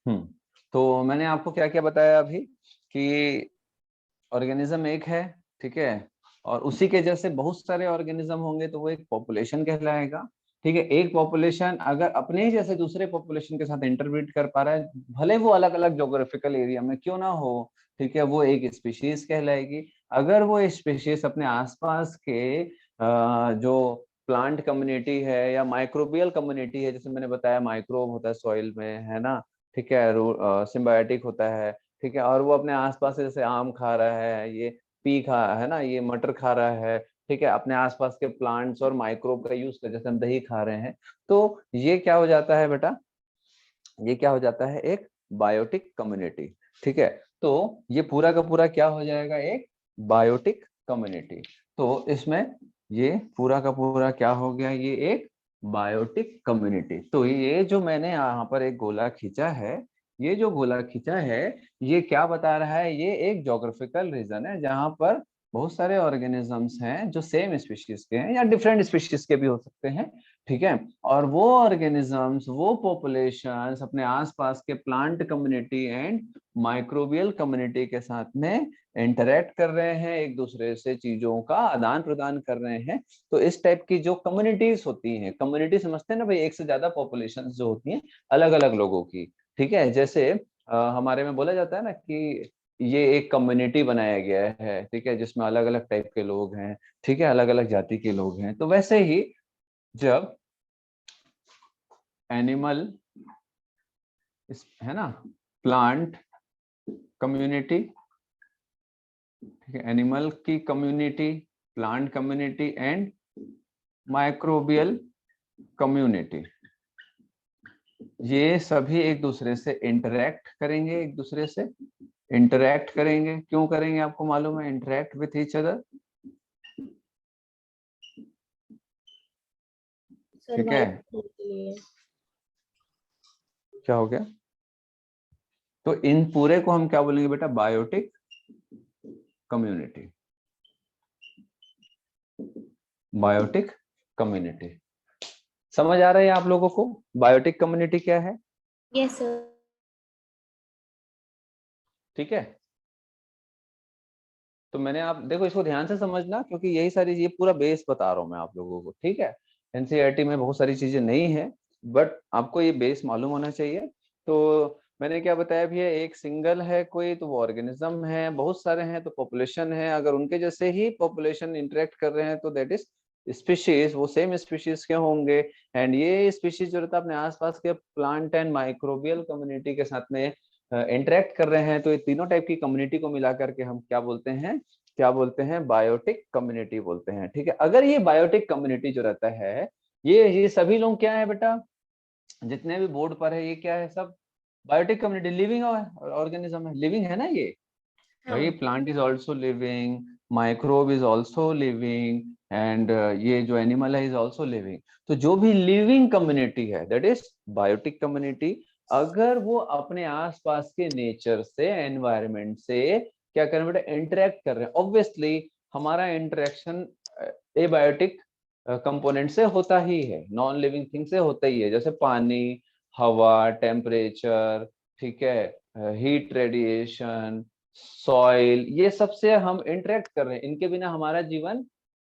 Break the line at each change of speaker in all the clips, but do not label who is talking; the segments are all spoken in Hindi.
तो मैंने आपको क्या क्या बताया अभी कि ऑर्गेनिज्म एक है, ठीक है, और उसी के जैसे बहुत सारे ऑर्गेनिज्म होंगे तो वो एक पॉपुलेशन कहलाएगा। ठीक है, एक पॉपुलेशन अगर अपने ही जैसे दूसरे पॉपुलेशन के साथ इंटरब्रीड कर पा रहा है, भले वो अलग अलग ज्योग्राफिकल एरिया में क्यों ना हो, ठीक है, वो एक स्पीशीज कहलाएगी। अगर वो स्पीशीज अपने आसपास के जो प्लांट कम्युनिटी है या माइक्रोबियल कम्युनिटी है, जैसे मैंने बताया माइक्रोब होता है सॉइल में, है ना, ठीक है, सिम्बायोटिक होता है, ठीक है, और वो अपने आसपास से जैसे आम खा रहा है, ये पी खा है ना, ये मटर खा रहा है, ठीक है, अपने आसपास के प्लांट्स और माइक्रोब का यूज कर, जैसे हम दही खा रहे हैं, तो ये क्या हो जाता है बेटा, ये क्या हो जाता है, एक बायोटिक कम्युनिटी। ठीक है, तो ये पूरा का पूरा क्या हो जाएगा, एक बायोटिक कम्युनिटी। तो इसमें ये पूरा का पूरा क्या हो गया, ये एक बायोटिक कम्युनिटी। तो ये जो मैंने यहाँ पर एक गोला खींचा है, ये जो गोला खींचा है, ये क्या बता रहा है, ये एक ज्योग्राफिकल रीजन है जहां पर बहुत सारे ऑर्गेनिजम्स हैं जो सेम स्पीशीज के हैं या डिफरेंट स्पीशीज के भी हो सकते हैं, ठीक है, और वो ऑर्गेनिजम्स, वो पॉपुलेशंस अपने आसपास के plant community and microbial community के साथ में इंटरेक्ट कर रहे हैं, एक दूसरे से चीजों का आदान प्रदान कर रहे हैं। तो इस टाइप की जो कम्युनिटीज होती हैं, कम्युनिटी समझते हैं ना भाई, एक से ज्यादा पॉपुलेशन जो होती हैं अलग अलग लोगों की, ठीक है, जैसे हमारे में बोला जाता है ना कि ये एक कम्युनिटी बनाया गया है, ठीक है, जिसमें अलग अलग टाइप के लोग हैं, ठीक है, अलग अलग जाति के लोग हैं। तो वैसे ही जब एनिमल, है ना, प्लांट कम्युनिटी, ठीक है, एनिमल की community, plant community and microbial community, ये सभी एक दूसरे से इंटरेक्ट करेंगे, एक दूसरे से इंटरेक्ट करेंगे। क्यों करेंगे आपको मालूम है, इंटरेक्ट विथ ईच अदर, ठीक है,
सर्वाइव करने के लिए।
क्या हो गया, तो इन पूरे को हम क्या बोलेंगे बेटा, बायोटिक कम्युनिटी, बायोटिक कम्युनिटी। समझ आ रहा है आप लोगों को बायोटिक कम्युनिटी क्या है?
Yes sir.
ठीक है, तो मैंने, आप देखो इसको ध्यान से समझना, क्योंकि यही सारी, ये पूरा बेस बता रहा हूँ मैं आप लोगों को, ठीक है, एनसीईआरटी में बहुत सारी चीजें नहीं है, बट आपको ये बेस मालूम होना चाहिए। तो मैंने क्या बताया भैया, एक सिंगल है कोई तो वो ऑर्गेनिज्म है, बहुत सारे हैं तो पॉपुलेशन है, अगर उनके जैसे ही पॉपुलेशन इंटरेक्ट कर रहे हैं तो दैट इज स्पीशीज, वो सेम स्पीशीज के होंगे। एंड ये स्पीशीज जो रहता है अपने आसपास के प्लांट एंड माइक्रोबियल कम्युनिटी के साथ में इंटरेक्ट कर रहे हैं, तो ये तीनों टाइप की कम्युनिटी को मिला करके हम क्या बोलते हैं, क्या बोलते हैं, बायोटिक कम्युनिटी बोलते हैं। ठीक है, अगर ये बायोटिक कम्युनिटी जो रहता है, ये सभी लोग क्या है बेटा, जितने भी बोर्ड पर है, ये क्या है, सब बायोटिक कम्युनिटी, लिविंग ऑर्गेनिज्म है, लिविंग है ना ये भाई,
हाँ।
Plant is also living, microbe is also living, and ये जो एनिमल है इज ऑल्सो लिविंग। तो जो भी लिविंग कम्युनिटी है दैट इज बायोटिक कम्युनिटी। अगर वो अपने आसपास के नेचर से, एनवायरमेंट से क्या कर रहे हैं बेटा, इंटरेक्ट कर रहे हैं, ऑब्वियसली हमारा इंटरेक्शन एबायोटिक कंपोनेंट से होता ही है, नॉन लिविंग थिंग से होता ही है, जैसे पानी, हवा, टेम्परेचर, ठीक है, हीट रेडिएशन, सॉइल, ये सबसे हम इंटरेक्ट कर रहे हैं, इनके बिना हमारा जीवन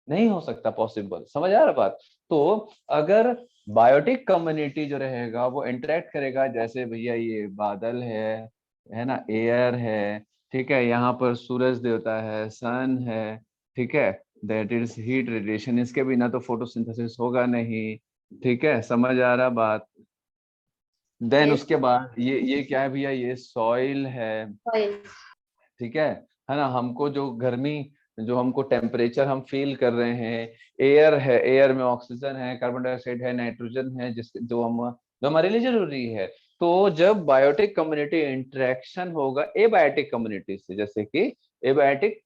नहीं हो सकता पॉसिबल। समझ आ रहा बात? तो अगर बायोटिक कम्युनिटी जो रहेगा वो इंटरेक्ट करेगा, जैसे भैया ये बादल है ना, एयर है, ठीक है, यहाँ पर सूरज देवता है, सन है, ठीक है, दैट इज हीट रेडिएशन, इसके बिना तो फोटोसिंथेसिस होगा नहीं, ठीक है, समझ आ रहा बात? Then
yes.
उसके बाद ये क्या है भैया, ये सॉइल है,
ऑयल।
ठीक है ना, हमको जो गर्मी, जो हमको टेम्परेचर हम फील कर रहे हैं, एयर है, एयर में ऑक्सीजन है, कार्बन डाइऑक्साइड है, नाइट्रोजन है, जिस जो हमारे लिए जरूरी है। तो जब बायोटिक कम्युनिटी इंटरेक्शन होगा एबायोटिक कम्युनिटी से, जैसे कि एबायोटिक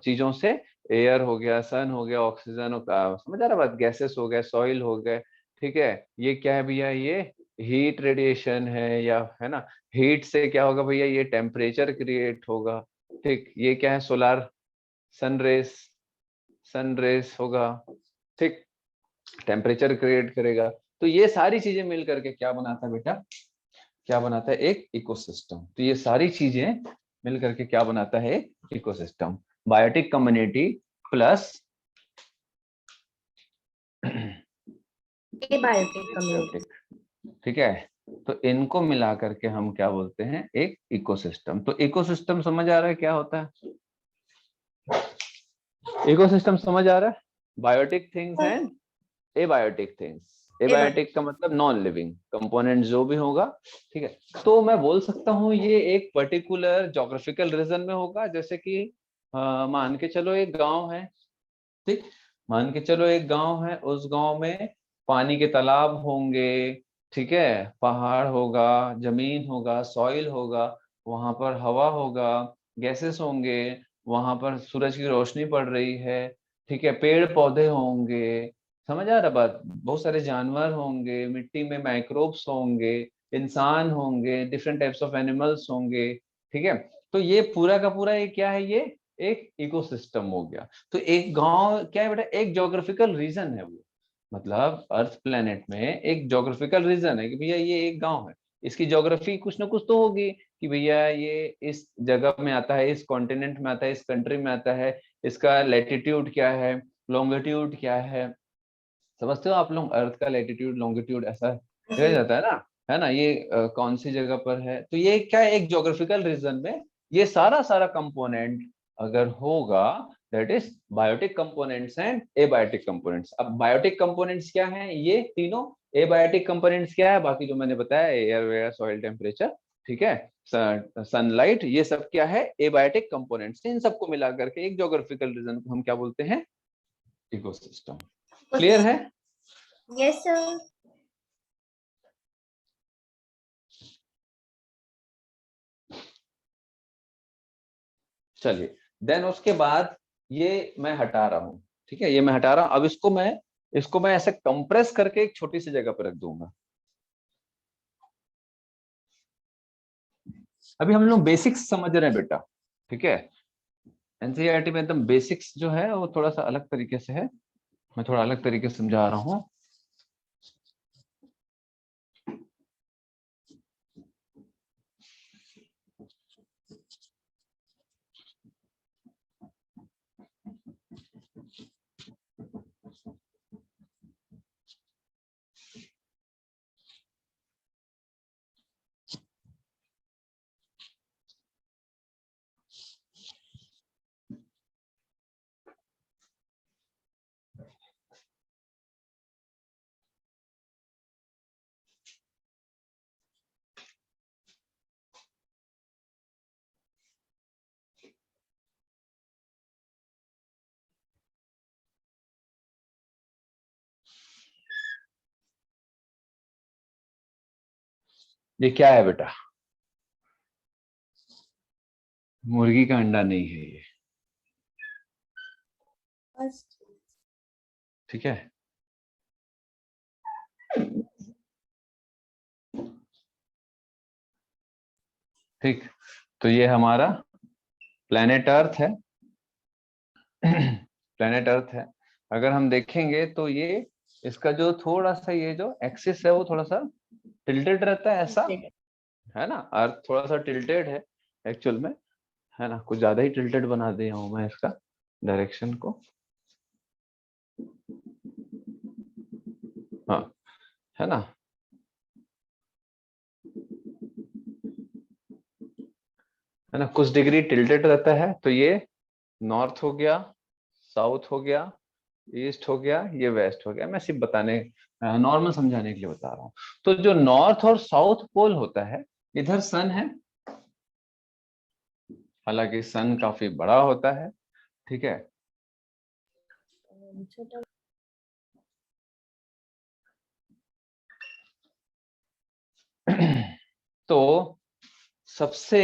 चीजों से, एयर हो गया, सन हो गया, ऑक्सीजन हो, समझ आ रहा बात, गैसेस हो गए, सॉइल हो गए, ठीक है, ये क्या है भैया, ये हीट रेडिएशन है, या है ना, हीट से क्या होगा भैया, ये टेम्परेचर क्रिएट होगा, ठीक, ये क्या है, सोलार सनरेस, सनरेस होगा, ठीक, टेम्परेचर क्रिएट करेगा। तो ये सारी चीजें मिल करके क्या बनाता है बेटा, क्या बनाता है? एक इकोसिस्टम। तो ये सारी चीजें मिल करके क्या बनाता है? एक ecosystem. Biotic community plus
abiotic community.
ठीक है, तो इनको मिला करके हम क्या बोलते हैं? एक इकोसिस्टम। तो इकोसिस्टम समझ आ रहा है क्या होता है? इकोसिस्टम समझ आ रहा है? Biotic things and abiotic things. Abiotic का मतलब नॉन लिविंग कंपोनेंट जो भी होगा, ठीक है। तो मैं बोल सकता हूँ ये एक पर्टिकुलर जोग्राफिकल रीजन में होगा, जैसे कि मान के चलो एक गांव है, ठीक, मान के चलो एक गांव है, उस गांव में पानी के तालाब होंगे, ठीक है, पहाड़ होगा, जमीन होगा, सॉइल होगा, वहां पर हवा होगा, गैसेस होंगे, वहां पर सूरज की रोशनी पड़ रही है, ठीक है, पेड़ पौधे होंगे, समझ आ रहा बात, बहुत सारे जानवर होंगे, मिट्टी में माइक्रोब्स होंगे, इंसान होंगे, डिफरेंट टाइप्स ऑफ एनिमल्स होंगे, ठीक है। तो ये पूरा का पूरा ये क्या है? ये एक इकोसिस्टम हो गया। तो एक गांव क्या है बेटा? एक ज्योग्राफिकल रीजन है वो, मतलब अर्थ प्लेनेट में एक ज्योग्राफिकल रीजन है कि भैया ये एक गांव है, इसकी ज्योग्राफी कुछ ना कुछ तो होगी कि भैया ये इस जगह में आता है, इस कॉन्टिनेंट में आता है, इस कंट्री में आता है, इसका लैटिट्यूड क्या है, लॉन्गिट्यूड क्या है। समझते हो आप लोग? अर्थ का लैटिट्यूड लॉन्गिट्यूड ऐसा कहा जाता है ना, ये कौन सी जगह पर है। तो ये क्या है? एक ज्योग्राफिकल रीजन में ये सारा सारा कंपोनेंट अगर होगा, that is biotic components and abiotic components. अब बायोटिक कंपोनेंट्स क्या हैं? ये तीनों। एबायोटिक कंपोनेंट्स क्या है? बाकी जो मैंने बताया, एयर वेयर सॉइल टेम्परेचर, ठीक है, सनलाइट, ये सब क्या है? Abiotic components. इन सबको मिला करके एक ज्योग्राफिकल रीजन को हम क्या बोलते हैं? इकोसिस्टम। क्लियर है?
Yes sir.
चलिए, देन उसके बाद ये मैं हटा रहा हूं, ठीक है, ये मैं हटा रहा हूं। अब इसको मैं ऐसे कंप्रेस करके एक छोटी सी जगह पर रख दूंगा। अभी हम लोग बेसिक्स समझ रहे हैं बेटा, ठीक है। एनसीईआरटी में एकदम बेसिक्स जो है वो थोड़ा सा अलग तरीके से है, मैं थोड़ा अलग तरीके से समझा रहा हूँ। ये क्या है बेटा? मुर्गी का अंडा नहीं है ये, ठीक है। ठीक, तो ये हमारा प्लेनेट अर्थ है। प्लेनेट अर्थ है। अगर हम देखेंगे तो ये इसका जो थोड़ा सा ये जो एक्सिस है वो थोड़ा सा टिल्टेड रहता है, ऐसा है ना। अर्थ थोड़ा सा टिल्टेड है एक्चुअल में, है ना, कुछ ज्यादा ही टिल्टेड बना दिया हूं मैं इसका डायरेक्शन को। हाँ, है ना, है ना, कुछ डिग्री टिल्टेड रहता है। तो ये नॉर्थ हो गया, साउथ हो गया, ईस्ट हो गया, ये वेस्ट हो गया। मैं सिर्फ बताने, नॉर्मल समझाने के लिए बता रहा हूँ। तो जो नॉर्थ और साउथ पोल होता है, इधर सन है, हालांकि सन काफी बड़ा होता है, ठीक है। तो सबसे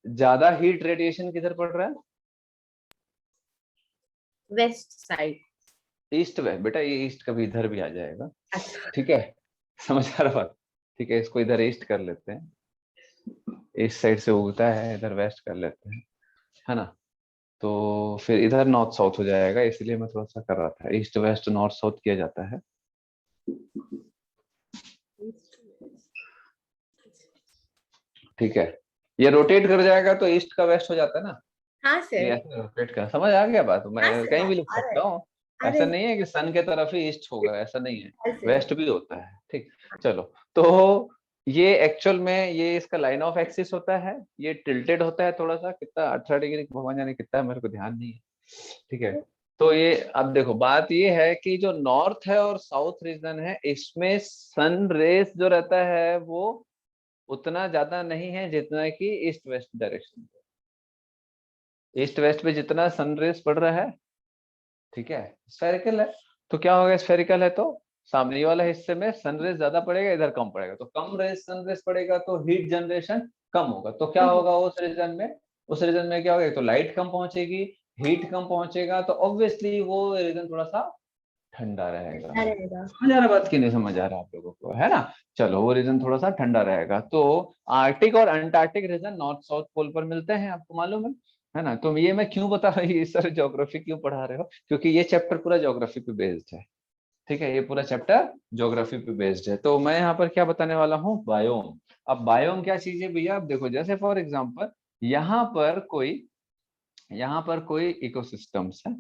ज्यादा हीट रेडिएशन किधर पड़ रहा है?
West side.
ईस्ट में बेटा, ये ईस्ट कभी इधर भी आ जाएगा, ठीक है, समझ आ रहा बात, ठीक है। इसको इधर ईस्ट कर लेते हैं, ईस्ट साइड से उगता है, इधर वेस्ट कर लेते हैं, है ना। तो फिर इधर नॉर्थ साउथ हो जाएगा, इसलिए मैं थोड़ा सा कर रहा था, ईस्ट वेस्ट नॉर्थ साउथ किया जाता है। ठीक है, ये रोटेट कर जाएगा तो ईस्ट का वेस्ट हो जाता है ना,
हाँ
ये
सर।
ऐसे रोटेट कर, समझ आ गया बात,
हाँ
मैं
सर
कहीं भी लिख
आ रहा
सकता
है।
हूँ।
आ
ऐसा
रहा
नहीं है कि सन के तरफ ही ईस्ट होगा, ऐसा नहीं है,
है सर।
वेस्ट भी होता है। ठीक, चलो, तो ये एक्चुअल में ये इसका लाइन ऑफ एक्सिस होता है, ये टिल्टेड होता है थोड़ा सा, कितना 18 डिग्री, भगवान जाने कितना है, मेरे को ध्यान नहीं है। ठीक है, तो ये अब देखो बात ये है कि जो नॉर्थ है और साउथ रीजन है, इसमें सन रेस जो रहता है वो उतना ज्यादा नहीं है जितना कि east west direction, east west में जितना सन रेस पड़ रहा है, ठीक है, स्फेरिकल है, तो क्या होगा, स्फेरिकल है तो सामने वाला हिस्से में सनरेज ज्यादा पड़ेगा, इधर कम पड़ेगा, तो कम रेज सनरेज पड़ेगा तो हीट जनरेशन कम होगा, तो क्या होगा उस रीजन में, उस रीजन में क्या होगा, तो लाइट कम पहुंचेगी, हीट कम पहुंचेगा, तो ऑब्वियसली वो रीजन थोड़ा सा ठंडा रहेगा।
आ रहेगा।
समझ आ रहा बात की नहीं समझ आ रहा आप लोगों को, है ना। चलो, वो रीजन थोड़ा सा ठंडा रहेगा, तो आर्कटिक और Antarctic region north south pole पर मिलते हैं, आपको मालूम है ना। तो ये मैं क्यों बता रही, सर ज्योग्राफी क्यों पढ़ा रहे हो, क्योंकि ये चैप्टर पूरा ज्योग्राफी पे बेस्ड है। ठीक है, ये पूरा चैप्टर ज्योग्राफी पे बेस्ड है, तो मैं यहाँ पर क्या बताने वाला हूँ, बायोम। अब बायोम क्या चीज है भैया, आप देखो, जैसे फॉर एग्जाम्पल यहाँ पर कोई इकोसिस्टम्स है,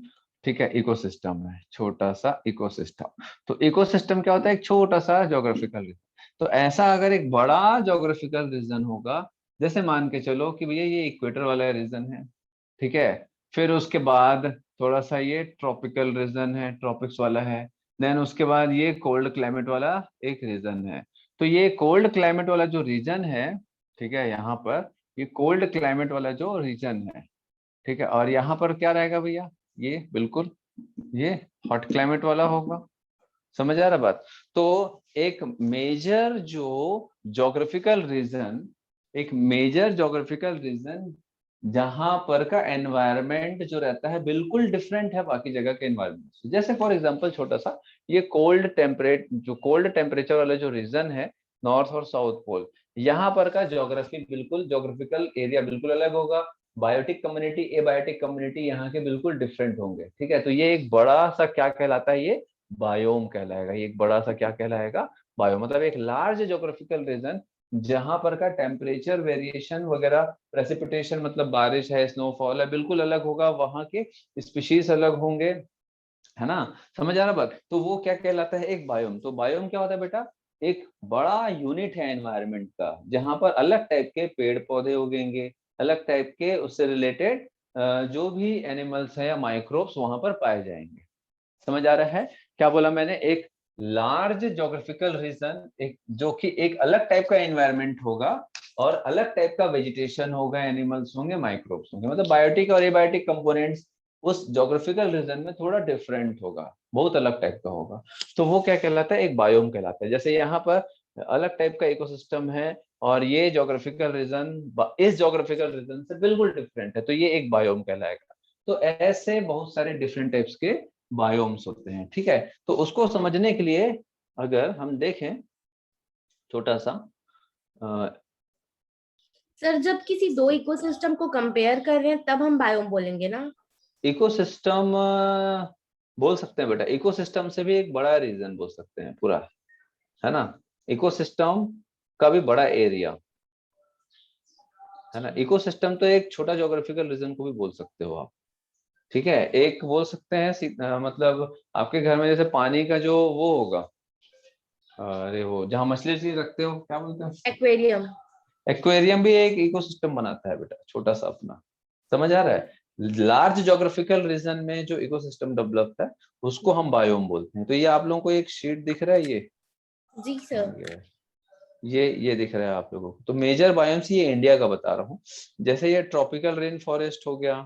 ठीक है, इकोसिस्टम है, छोटा सा इकोसिस्टम। तो इकोसिस्टम क्या होता है, एक छोटा सा ज्योग्राफिकल रीजन। तो ऐसा अगर एक बड़ा ज्योग्राफिकल रीजन होगा, जैसे मान के चलो कि भैया ये इक्वेटर वाला रीजन है, ठीक है, फिर उसके बाद थोड़ा सा ये ट्रॉपिकल रीजन है, ट्रॉपिक्स वाला है, देन उसके बाद ये कोल्ड क्लाइमेट वाला एक रीजन है। तो ये कोल्ड क्लाइमेट वाला जो रीजन है, ठीक है, यहाँ पर ये कोल्ड क्लाइमेट वाला जो रीजन है, ठीक है, और यहाँ पर क्या रहेगा भैया, ये बिल्कुल ये हॉट क्लाइमेट वाला होगा। समझ आ रहा बात। तो एक मेजर जो ज्योग्राफिकल रीजन, एक मेजर ज्योग्राफिकल रीजन जहां पर का एनवायरनमेंट जो रहता है बिल्कुल डिफरेंट है बाकी जगह के एनवायरनमेंट से। जैसे फॉर एग्जांपल छोटा सा, ये कोल्ड टेम्परेचर वाला जो रीजन है, नॉर्थ और साउथ पोल, यहाँ पर का ज्योग्राफी बिल्कुल, ज्योग्राफिकल एरिया बिल्कुल अलग होगा। बायोटिक कम्युनिटी, एबायोटिक कम्युनिटी यहाँ के बिल्कुल डिफरेंट होंगे। ठीक है, तो ये एक बड़ा सा क्या कहलाता है, ये बायोम कहलाएगा। ये एक बड़ा सा क्या कहलाएगा, बायो, मतलब एक लार्ज ज्योग्राफिकल रीजन जहां पर का टेम्परेचर वेरिएशन वगैरह, प्रेसिपिटेशन मतलब बारिश है, स्नोफॉल है, बिल्कुल अलग होगा, वहां के स्पीशीज अलग होंगे, है ना। समझ आ रहा बात। तो वो क्या कहलाता है, एक बायोम। तो बायोम क्या होता है बेटा, एक बड़ा यूनिट है एनवायरनमेंट का, जहां पर अलग टाइप के पेड़ पौधे उगेंगे, अलग टाइप के उससे रिलेटेड जो भी एनिमल्स है या माइक्रोब्स वहां पर पाए जाएंगे। समझ आ रहा है, क्या बोला मैंने, एक लार्ज ज्योग्राफिकल रीजन, एक जो कि एक अलग टाइप का एनवायरनमेंट होगा, और अलग टाइप का वेजिटेशन होगा, एनिमल्स होंगे, माइक्रोब्स होंगे, मतलब बायोटिक और एबायोटिक कंपोनेंट्स उस ज्योग्राफिकल रीजन में थोड़ा डिफरेंट होगा, बहुत अलग टाइप का होगा। तो वो क्या कहलाता है, एक बायोम कहलाता है। जैसे यहाँ पर अलग टाइप का इकोसिस्टम है, और ये ज्योग्राफिकल रीजन इस ज्योग्राफिकल रीजन से बिल्कुल डिफरेंट है, तो ये एक बायोम कहलाएगा। तो ऐसे बहुत सारे डिफरेंट टाइप्स के बायोम्स होते हैं। ठीक है, तो उसको समझने के लिए अगर हम देखें छोटा सा,
सर जब किसी दो इकोसिस्टम को कंपेयर कर रहे हैं तब हम बायोम बोलेंगे ना।
इकोसिस्टम बोल सकते हैं बेटा, इकोसिस्टम से भी एक बड़ा रीजन बोल सकते हैं पूरा, है ना। इकोसिस्टम का भी बड़ा एरिया, है ना। इकोसिस्टम तो एक छोटा ज्योग्राफिकल रीजन को भी बोल सकते हो आप। ठीक है, एक बोल सकते हैं मतलब आपके घर में जैसे पानी का जो वो होगा, अरे वो जहाँ मछली वछली रखते हो, क्या बोलते हैं उसको,
एक्वेरियम।
एक्वेरियम भी एक इकोसिस्टम बनाता है बेटा, छोटा सा अपना। समझ आ रहा है, लार्ज ज्योग्राफिकल रीजन में जो इकोसिस्टम डेवलप है उसको हम बायोम बोलते हैं। तो ये आप लोगों को एक शीट दिख रहा है,
जी सर।
ये दिख रहा है आप लोगों को। तो मेजर बायोम्स ये इंडिया का बता रहा हूँ। जैसे ये ट्रॉपिकल रेन फॉरेस्ट हो गया,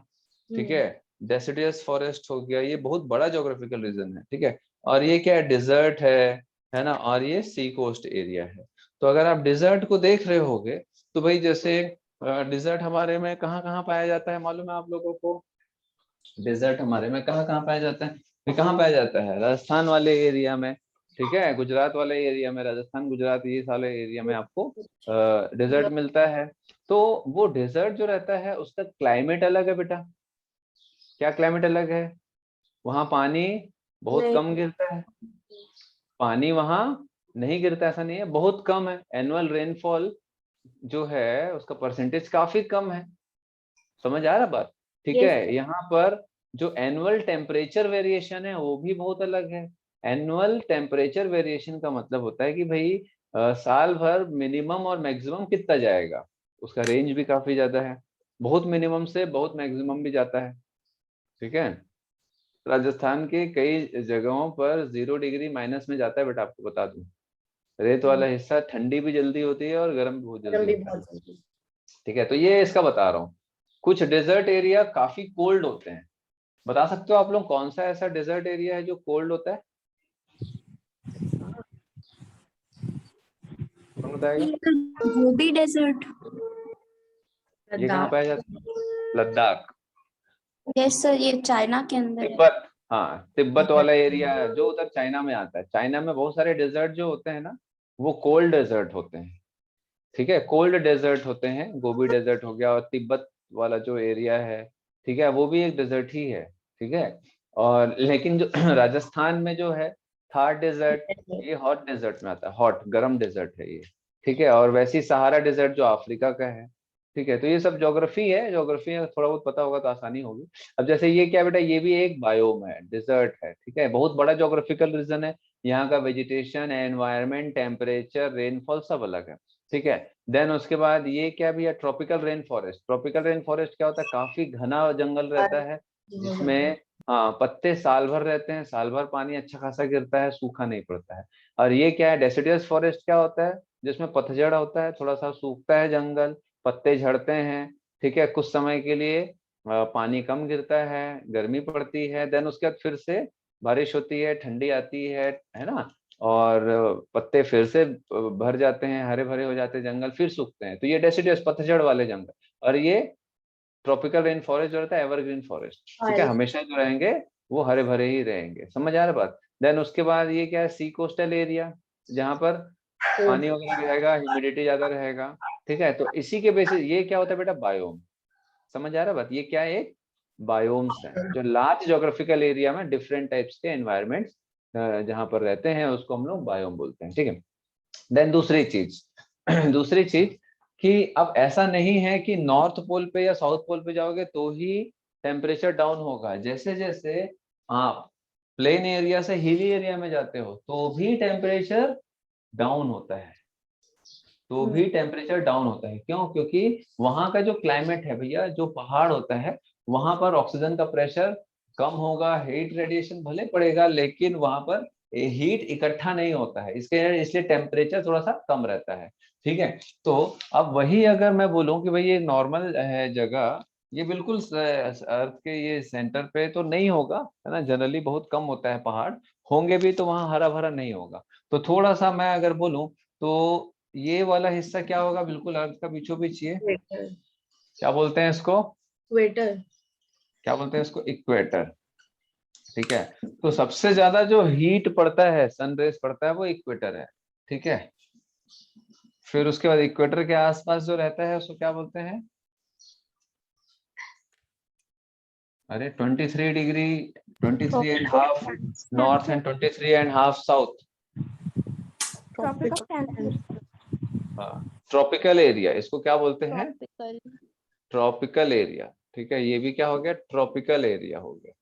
ठीक है, डेसिडियस फॉरेस्ट हो गया, ये बहुत बड़ा ज्योग्राफिकल रीजन है। ठीक है, और ये क्या है, डिजर्ट है ना, और ये सी कोस्ट एरिया है। तो अगर आप डिजर्ट को देख रहे होगे, तो भाई जैसे डिजर्ट हमारे में कहाँ कहाँ पाया जाता है मालूम है आप लोगों को, डेजर्ट हमारे में कहाँ कहाँ पाया जाता है, ये कहाँ पाया जाता है, राजस्थान वाले एरिया में, ठीक है, गुजरात वाले एरिया में, राजस्थान गुजरात ये सारे एरिया में आपको डेजर्ट मिलता है। तो वो डेजर्ट जो रहता है उसका क्लाइमेट अलग है बेटा। क्या क्लाइमेट अलग है, वहाँ पानी बहुत
नहीं।
कम गिरता है, पानी वहाँ नहीं गिरता, ऐसा नहीं है, बहुत कम है एनुअल रेनफॉल, जो है उसका परसेंटेज काफी कम है। समझ आ रहा बात? ठीक
Yes,
है, यहाँ पर जो एनुअल टेम्परेचर वेरिएशन है वो भी बहुत अलग है। एनुअल टेम्परेचर वेरिएशन का मतलब होता है कि भाई साल भर मिनिमम और मैक्सिमम कितना जाएगा, उसका रेंज भी काफी ज्यादा है, बहुत मिनिमम से बहुत मैक्सिमम भी जाता है। ठीक है, राजस्थान के कई जगहों पर 0 डिग्री माइनस में जाता है, बट आपको बता दूं रेत वाला हिस्सा ठंडी भी जल्दी होती है और गर्म भी बहुत
गरम
जल्दी
भी
होता है।
बहुत जल्दी।
ठीक है, तो ये इसका बता रहा हूँ। कुछ डेजर्ट एरिया काफी कोल्ड होते हैं। बता सकते हो आप लोग कौन सा ऐसा डेजर्ट एरिया है जो कोल्ड होता है? कौन बताएगा?
ये गोबी डेजर्ट।
ये कहाँ
लद्दाख।
पाया जाता है? लद्दाख,
यस सर, ये चाइना के अंदर है।
तिब्बत। हाँ, तिब्बत वाला एरिया जो उधर चाइना में आता है। चाइना में बहुत सारे डेजर्ट जो होते हैं ना, वो कोल्ड डेजर्ट होते हैं। ठीक है, कोल्ड डेजर्ट होते हैं। गोबी डेजर्ट हो गया, और तिब्बत वाला जो एरिया है, ठीक है, वो भी एक डेजर्ट ही है। ठीक है, और लेकिन जो राजस्थान में जो है थार डेजर्ट, ये हॉट डेजर्ट में आता है, हॉट गर्म डेजर्ट है ये। ठीक है, और वैसे ही सहारा डेजर्ट जो अफ्रीका का है। ठीक है, तो ये सब ज्योग्राफी है, ज्योग्राफी में थोड़ा बहुत पता होगा तो आसानी होगी। अब जैसे ये क्या बेटा, ये भी एक बायोम है, डेजर्ट है। ठीक है, बहुत बड़ा ज्योग्राफिकल रीजन है। यहाँ का वेजिटेशन, एनवायरनमेंट, टेम्परेचर, रेनफॉल सब अलग है। ठीक है, देन उसके बाद ये क्या भी है, tropical rain forest. Tropical rain forest क्या होता है, काफी घना जंगल रहता है, जिसमें हाँ पत्ते साल भर रहते हैं, साल भर पानी अच्छा खासा गिरता है, सूखा नहीं पड़ता है। और ये क्या है, डेसिडियस फॉरेस्ट क्या होता है, जिसमें पतझड़ होता है, थोड़ा सा सूखता है जंगल, पत्ते झड़ते हैं। ठीक है, कुछ समय के लिए पानी कम गिरता है, गर्मी पड़ती है, देन उसके बाद फिर से बारिश होती है, ठंडी आती है ना, और पत्ते फिर से भर जाते हैं, हरे भरे हो जाते हैं जंगल, फिर सूखते हैं। तो ये डेसिडियस पतझड़ वाले जंगल। और ये ट्रॉपिकल रेन फॉरेस्ट जो रहता है एवरग्रीन फॉरेस्ट। ठीक है, हमेशा जो रहेंगे वो हरे भरे ही रहेंगे। समझ आ रहा बात? देन उसके बाद ये क्या है, सी कोस्टल एरिया, जहाँ पर पानी वगैरह रहेगा, ह्यूमिडिटी ज्यादा रहेगा। ठीक है, तो इसी के बेसिस ये क्या होता है बेटा, बायोम। समझ आ रहा बात? ये क्या है, एक बायोम्स है जो लार्ज ज्योग्राफिकल एरिया में डिफरेंट टाइप्स के एनवायरमेंट्स जहाँ पर रहते हैं, उसको हम लोग बायोम बोलते हैं। ठीक है, देन दूसरी चीज दूसरी चीज कि अब ऐसा नहीं है कि नॉर्थ पोल पे या साउथ पोल पे जाओगे तो ही टेम्परेचर डाउन होगा। जैसे जैसे आप प्लेन एरिया से हिली एरिया में जाते हो तो भी टेम्परेचर डाउन होता है, तो भी टेम्परेचर डाउन होता है। क्यों? क्योंकि वहां का जो क्लाइमेट है भैया, जो पहाड़ होता है, वहां पर ऑक्सीजन का प्रेशर कम होगा, हीट रेडिएशन भले पड़ेगा, लेकिन वहां पर हीट इकट्ठा नहीं होता है, इसलिए टेम्परेचर थोड़ा सा कम रहता है। ठीक है, तो अब वही अगर मैं बोलूं कि भाई ये नॉर्मल है जगह, ये बिल्कुल अर्थ के ये सेंटर पे तो नहीं होगा, है ना, जनरली बहुत कम होता है पहाड़, होंगे भी तो वहां हरा भरा नहीं होगा। तो थोड़ा सा मैं अगर बोलूं तो ये वाला हिस्सा क्या होगा, बिल्कुल अर्थ का बीचों बीच। ये
स्वेटर।
क्या बोलते हैं इसको,
स्वेटर।
क्या बोलते हैं इसको, इक्वेटर। ठीक है, तो सबसे ज्यादा जो हीट पड़ता है, सन रेज पड़ता है, वो इक्वेटर है। ठीक है, फिर उसके बाद इक्वेटर के आसपास जो रहता है उसको क्या बोलते हैं, अरे 23 degree, 23.5 north and 23.5 south.
Tropic of cancer.
हाँ, ट्रॉपिकल एरिया इसको क्या बोलते हैं,
ट्रॉपिकल।
Tropical area. ठीक है, ये भी क्या हो गया, ट्रॉपिकल एरिया हो गया।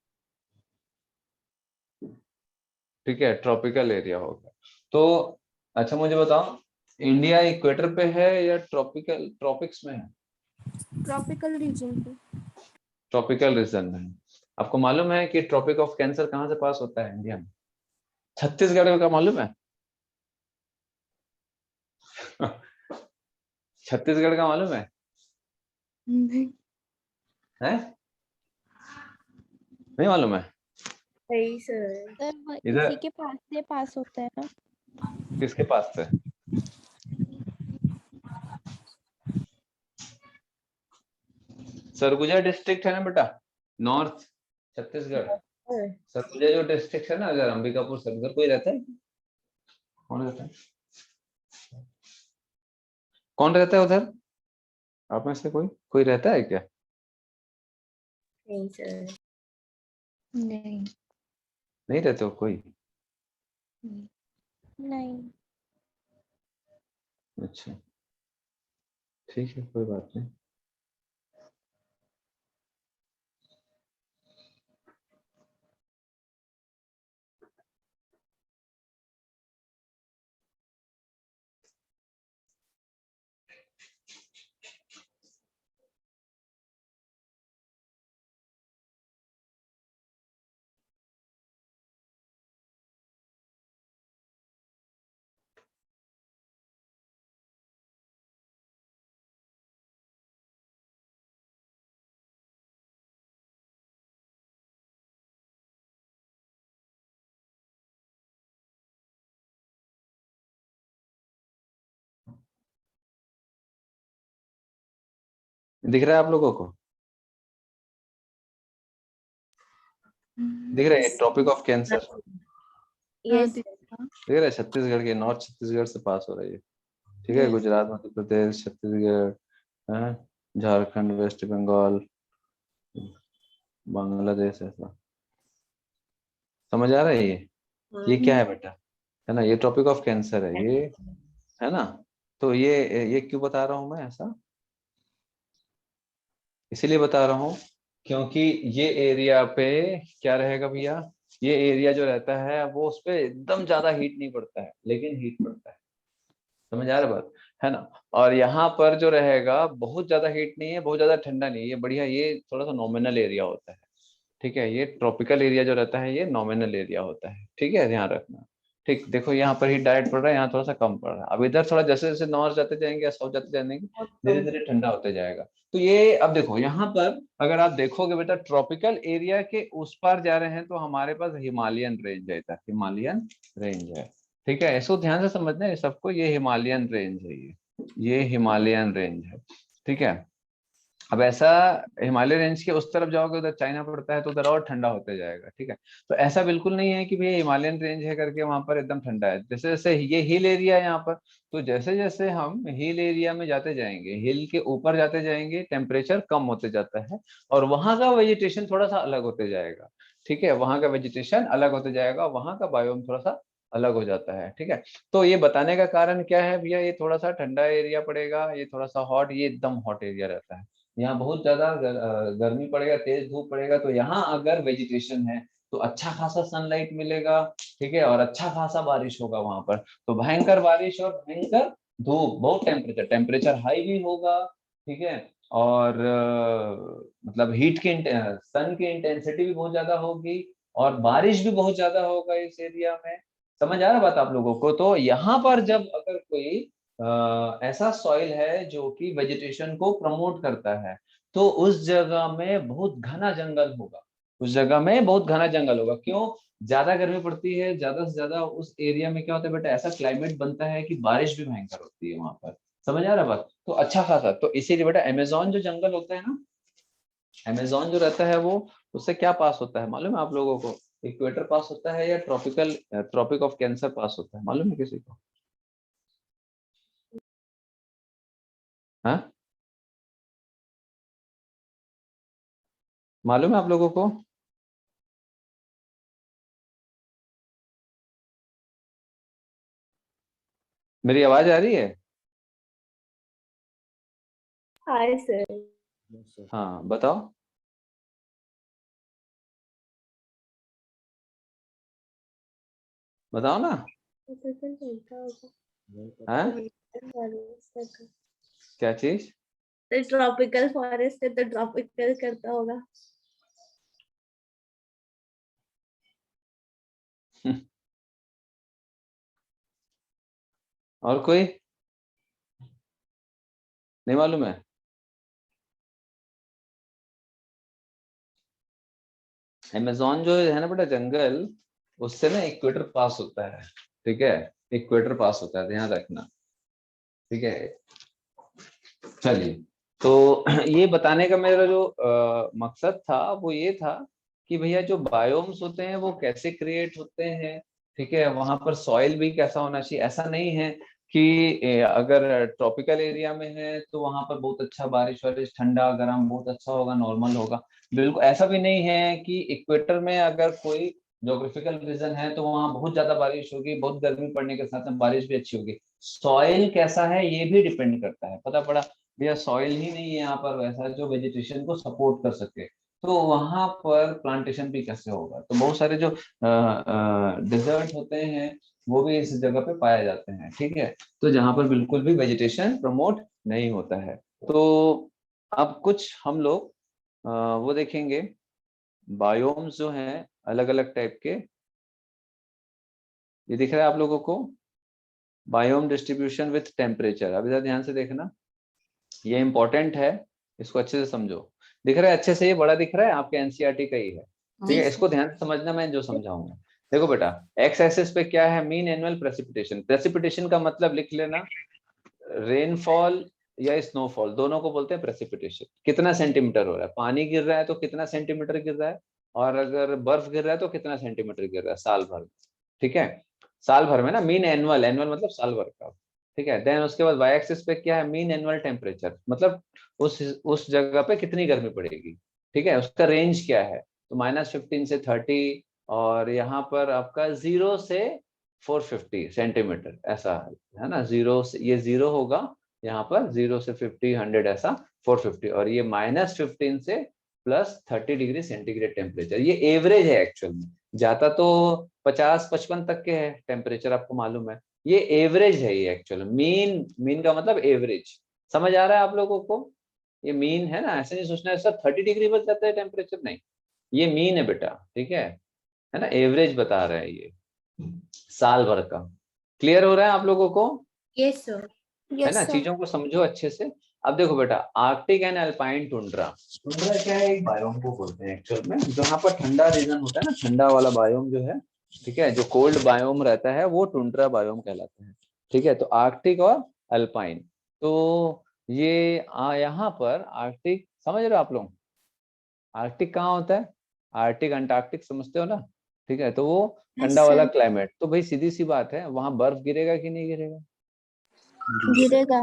ठीक है, ट्रॉपिकल एरिया हो गया। तो अच्छा मुझे बताओ, इंडिया इक्वेटर पे है या ट्रॉपिकल ट्रॉपिक्स में है?
ट्रॉपिकल रीजन पे।
ट्रॉपिकल रीजन में है। आपको मालूम है कि ट्रॉपिक ऑफ कैंसर कहाँ से पास होता है इंडिया में? छत्तीसगढ़ का मालूम है? छत्तीसगढ़ का मालूम है?
नहीं।
हैं? नहीं मालूम है?
सही सर।
सर
इधर
इसी के पास से पास होता है ना।
किसके पास से? सरगुजा डिस्ट्रिक्ट है ना बेटा, नॉर्थ छत्तीसगढ़। सरगुजा जो डिस्ट्रिक्ट है ना, अगर अंबिकापुर सरगुजा, कोई रहता है, कौन रहता है, कौन रहता है उधर, आप में से कोई कोई रहता है क्या?
नहीं सर।
नहीं।
नहीं रहते हो कोई?
नहीं।
अच्छा, ठीक है, कोई बात नहीं। दिख रहा है आप लोगों को? दिख रहा है टॉपिक ऑफ कैंसर?
यस
दिख रहा है, छत्तीसगढ़ के, नॉर्थ छत्तीसगढ़ से पास हो रही है। ठीक है,
Yes.
गुजरात, मध्य प्रदेश, छत्तीसगढ़, झारखंड, वेस्ट बंगाल, बांग्लादेश, ऐसा समझ आ रहा है ये क्या है बेटा? है ना, ये टॉपिक ऑफ कैंसर है ये, है ना। तो ये क्यों बता रहा हूं मैं ऐसा? इसीलिए बता रहा हूँ क्योंकि ये एरिया पे क्या रहेगा भैया, ये एरिया जो रहता है वो उस पे एकदम ज्यादा हीट नहीं पड़ता है, लेकिन हीट पड़ता है। समझ आ रहा है बात, है ना। और यहाँ पर जो रहेगा बहुत ज्यादा हीट नहीं है, बहुत ज्यादा ठंडा नहीं है, ये बढ़िया, ये थोड़ा सा नॉमिनल एरिया होता है। ठीक है, ये ट्रॉपिकल एरिया जो रहता है ये नॉमिनल एरिया होता है। ठीक है, ध्यान रखना। ठीक, देखो यहाँ पर हीट डायरेक्ट पड़ रहा है, यहाँ थोड़ा सा कम पड़ रहा है। अब इधर थोड़ा जैसे जैसे नॉर्थ जाते जाएंगे या साउथ जाते जाएंगे, धीरे धीरे ठंडा होते जाएगा। तो ये अब देखो यहाँ पर अगर आप देखोगे बेटा, ट्रॉपिकल एरिया के उस पार जा रहे हैं तो हमारे पास हिमालयन रेंज है इधर, हिमालयन रेंज है। ठीक है, इसको ध्यान से समझना है सबको, ये हिमालयन रेंज है, ये हिमालयन रेंज है। ठीक है, अब ऐसा हिमालय रेंज के उस तरफ जाओगे, उधर चाइना पड़ता है तो उधर और ठंडा होते जाएगा। ठीक है, तो ऐसा बिल्कुल नहीं है कि भैया हिमालयन रेंज है करके वहां पर एकदम ठंडा है। जैसे जैसे ये हिल एरिया है यहाँ पर, तो जैसे जैसे हम हिल एरिया में जाते जाएंगे, हिल के ऊपर जाते जाएंगे, टेम्परेचर कम होते जाता है और वहां का वेजिटेशन थोड़ा सा अलग होते जाएगा। ठीक है, वहां का वेजिटेशन अलग होते जाएगा, वहां का बायोम थोड़ा सा अलग हो जाता है। ठीक है, तो ये बताने का कारण क्या है भैया, ये थोड़ा सा ठंडा एरिया पड़ेगा, ये थोड़ा सा हॉट, ये एकदम हॉट एरिया रहता है। यहाँ बहुत ज्यादा गर्मी पड़ेगा, तेज धूप पड़ेगा, तो यहाँ अगर वेजिटेशन है तो अच्छा खासा सनलाइट मिलेगा। ठीक है, और अच्छा खासा बारिश होगा वहां पर, तो भयंकर बारिश और भयंकर धूप, बहुत टेम्परेचर टेम्परेचर हाई भी होगा। ठीक है, और मतलब हीट की सन की इंटेंसिटी भी बहुत ज्यादा होगी और बारिश भी बहुत ज्यादा होगा इस एरिया में। समझ आ रहा बात आप लोगों को? तो यहाँ पर जब अगर कोई ऐसा सॉइल है जो कि वेजिटेशन को प्रमोट करता है, तो उस जगह में बहुत घना जंगल होगा, उस जगह में बहुत घना जंगल होगा। क्यों? ज्यादा गर्मी पड़ती है, ज्यादा से ज्यादा उस एरिया में क्या होता है बेटा, ऐसा क्लाइमेट बनता है कि बारिश भी भयंकर होती है वहां पर। समझ आ रहा बात? तो अच्छा खासा, तो इसीलिए बेटा अमेजोन जो जंगल होता है ना, अमेजोन जो रहता है वो, उससे क्या पास होता है मालूम है आप लोगों को? इक्वेटर पास होता है या ट्रॉपिकल, ट्रॉपिक ऑफ कैंसर पास होता है, मालूम है किसी को? हाँ, मालूम है आप लोगों को? मेरी आवाज आ रही है?
Hi sir.
हाँ बताओ। बताओ ना। हाँ, क्या चीज?
ट्रॉपिकल फॉरेस्ट है तो ट्रॉपिकल करता होगा।
और कोई नहीं मालूम है? अमेजोन जो है ना बेटा जंगल, उससे ना इक्वेटर पास होता है। ठीक है, इक्वेटर पास होता है, ध्यान रखना। ठीक है, चलिए, तो ये बताने का मेरा जो मकसद था वो ये था कि भैया जो बायोम्स होते हैं वो कैसे क्रिएट होते हैं। ठीक है, वहां पर सॉइल भी कैसा होना चाहिए। ऐसा नहीं है कि अगर ट्रॉपिकल एरिया में है तो वहां पर बहुत अच्छा बारिश वारिश, ठंडा गर्म बहुत अच्छा होगा, नॉर्मल होगा। बिल्कुल ऐसा भी नहीं है कि इक्वेटर में अगर कोई जोग्राफिकल रीजन है तो वहां बहुत ज्यादा बारिश होगी, बहुत गर्मी पड़ने के साथ में बारिश भी अच्छी होगी। सॉइल कैसा है ये भी डिपेंड करता है, पता पड़ा। या सॉइल ही नहीं है यहाँ पर वैसा जो वेजिटेशन को सपोर्ट कर सके, तो वहां पर प्लांटेशन भी कैसे होगा। तो बहुत सारे जो डिजर्ट होते हैं वो भी इस जगह पे पाए जाते हैं, ठीक है, तो जहाँ पर बिल्कुल भी वेजिटेशन प्रमोट नहीं होता है। तो अब कुछ हम लोग वो देखेंगे बायोम्स जो हैं अलग अलग टाइप के। ये दिख रहा है आप लोगों को, बायोम डिस्ट्रीब्यूशन विथ टेम्परेचर। अभी जरा ध्यान से देखना, ये इंपॉर्टेंट है, इसको अच्छे से समझो। दिख रहा है अच्छे से, ये बड़ा दिख रहा है, आपके एनसीईआरटी का ही है, ठीक है। इसको ध्यान से समझना, मैं जो समझाऊंगा। देखो बेटा, एक्स एक्सिस पे क्या है, मीन एनुअल प्रेसिपिटेशन। प्रेसिपिटेशन का मतलब लिख लेना, रेनफॉल या स्नोफॉल दोनों को बोलते हैं प्रेसिपिटेशन। कितना सेंटीमीटर हो रहा है, पानी गिर रहा है तो कितना सेंटीमीटर गिर रहा है, और अगर बर्फ गिर रहा है तो कितना सेंटीमीटर गिर रहा है साल भर में, ठीक है। साल भर में ना, मीन एनुअल, एनुअल मतलब साल भर का, ठीक है। देन उसके बाद वाई एक्सिस पे क्या है, मीन एनुअल टेम्परेचर, मतलब उस जगह पे कितनी गर्मी पड़ेगी, ठीक है, उसका रेंज क्या है। तो -15 से 30, और यहाँ पर आपका 0 से 450 सेंटीमीटर, ऐसा है ना। जीरो से ये 0 होगा, यहाँ पर 0 से 50, 100 ऐसा 450, और ये -15 से +30 डिग्री सेंटीग्रेड टेम्परेचर। ये एवरेज है एक्चुअल में, जाता तो 50-55 तक के है टेम्परेचर, आपको मालूम है। ये एवरेज है, ये एक्चुअल मीन, मीन का मतलब एवरेज। समझ आ रहा है आप लोगों को, ये मीन है ना, ऐसे नहीं सोचना है सर 30 डिग्री बच जाता है टेम्परेचर, नहीं, ये मीन है बेटा, ठीक है ना, एवरेज बता रहा है ये साल भर का। क्लियर हो रहा है आप लोगों को,
यस सर।
है ना,
यस सर।
चीजों को समझो अच्छे से। अब देखो बेटा, Arctic and alpine tundra, tundra क्या है, एक बायोम को बोलते हैं एक्चुअल में, जहाँ पर ठंडा रीजन होता है ना, ठंडा वाला बायोम जो है, ठीक है, जो कोल्ड बायोम रहता है वो टुंड्रा बायोम कहलाता है, ठीक है। तो आर्कटिक और अल्पाइन, तो ये यहाँ पर आर्कटिक, समझ रहे हो आप लोग, आर्कटिक कहाँ होता है, आर्कटिक अंटार्कटिक समझते हो ना, ठीक है। तो वो
यस
ठंडा वाला
सर।
क्लाइमेट, तो भाई सीधी सी बात है, वहां बर्फ गिरेगा कि नहीं गिरेगा,
गिरेगा।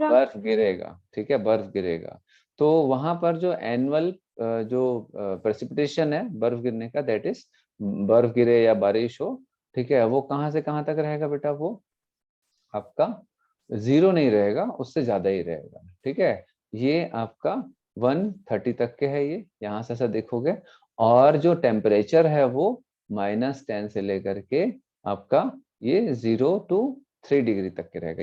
बर्फ गिरेगा, ठीक है, बर्फ गिरेगा। तो वहां पर जो एनुअल जो प्रेसिपिटेशन है बर्फ गिरने का, दैट इज, बर्फ गिरे या बारिश हो, ठीक है, वो कहाँ से कहाँ तक रहेगा बेटा, वो आपका 0 नहीं रहेगा, उससे ज्यादा ही रहेगा, ठीक है। ये आपका 130 तक के है, ये यहाँ से ऐसा देखोगे। और जो टेम्परेचर है वो -10 से लेकर के आपका ये 0 to 3 डिग्री तक के रहेगा।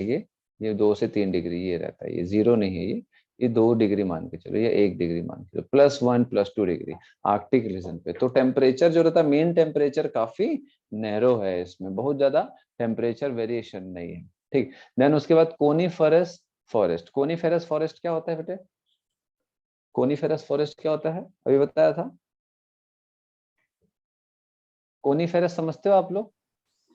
ये 2 से 3 डिग्री ये रहता है, ये 0 नहीं है, ये 2 डिग्री मान के चलो, ये 1 डिग्री मान के चलो, +1 +2 डिग्री आर्कटिक रीजन पे। तो टेम्परेचर जो रहता है, मेन टेम्परेचर काफी नैरो है, इसमें बहुत ज्यादा टेम्परेचर वेरिएशन नहीं है, ठीक। देन उसके बाद कोनीफेरस फॉरेस्ट। कोनीफेरस फॉरेस्ट क्या होता है बेटे, कोनीफेरस फॉरेस्ट क्या होता है, अभी बताया था। कोनीफेरस समझते हो आप लोग,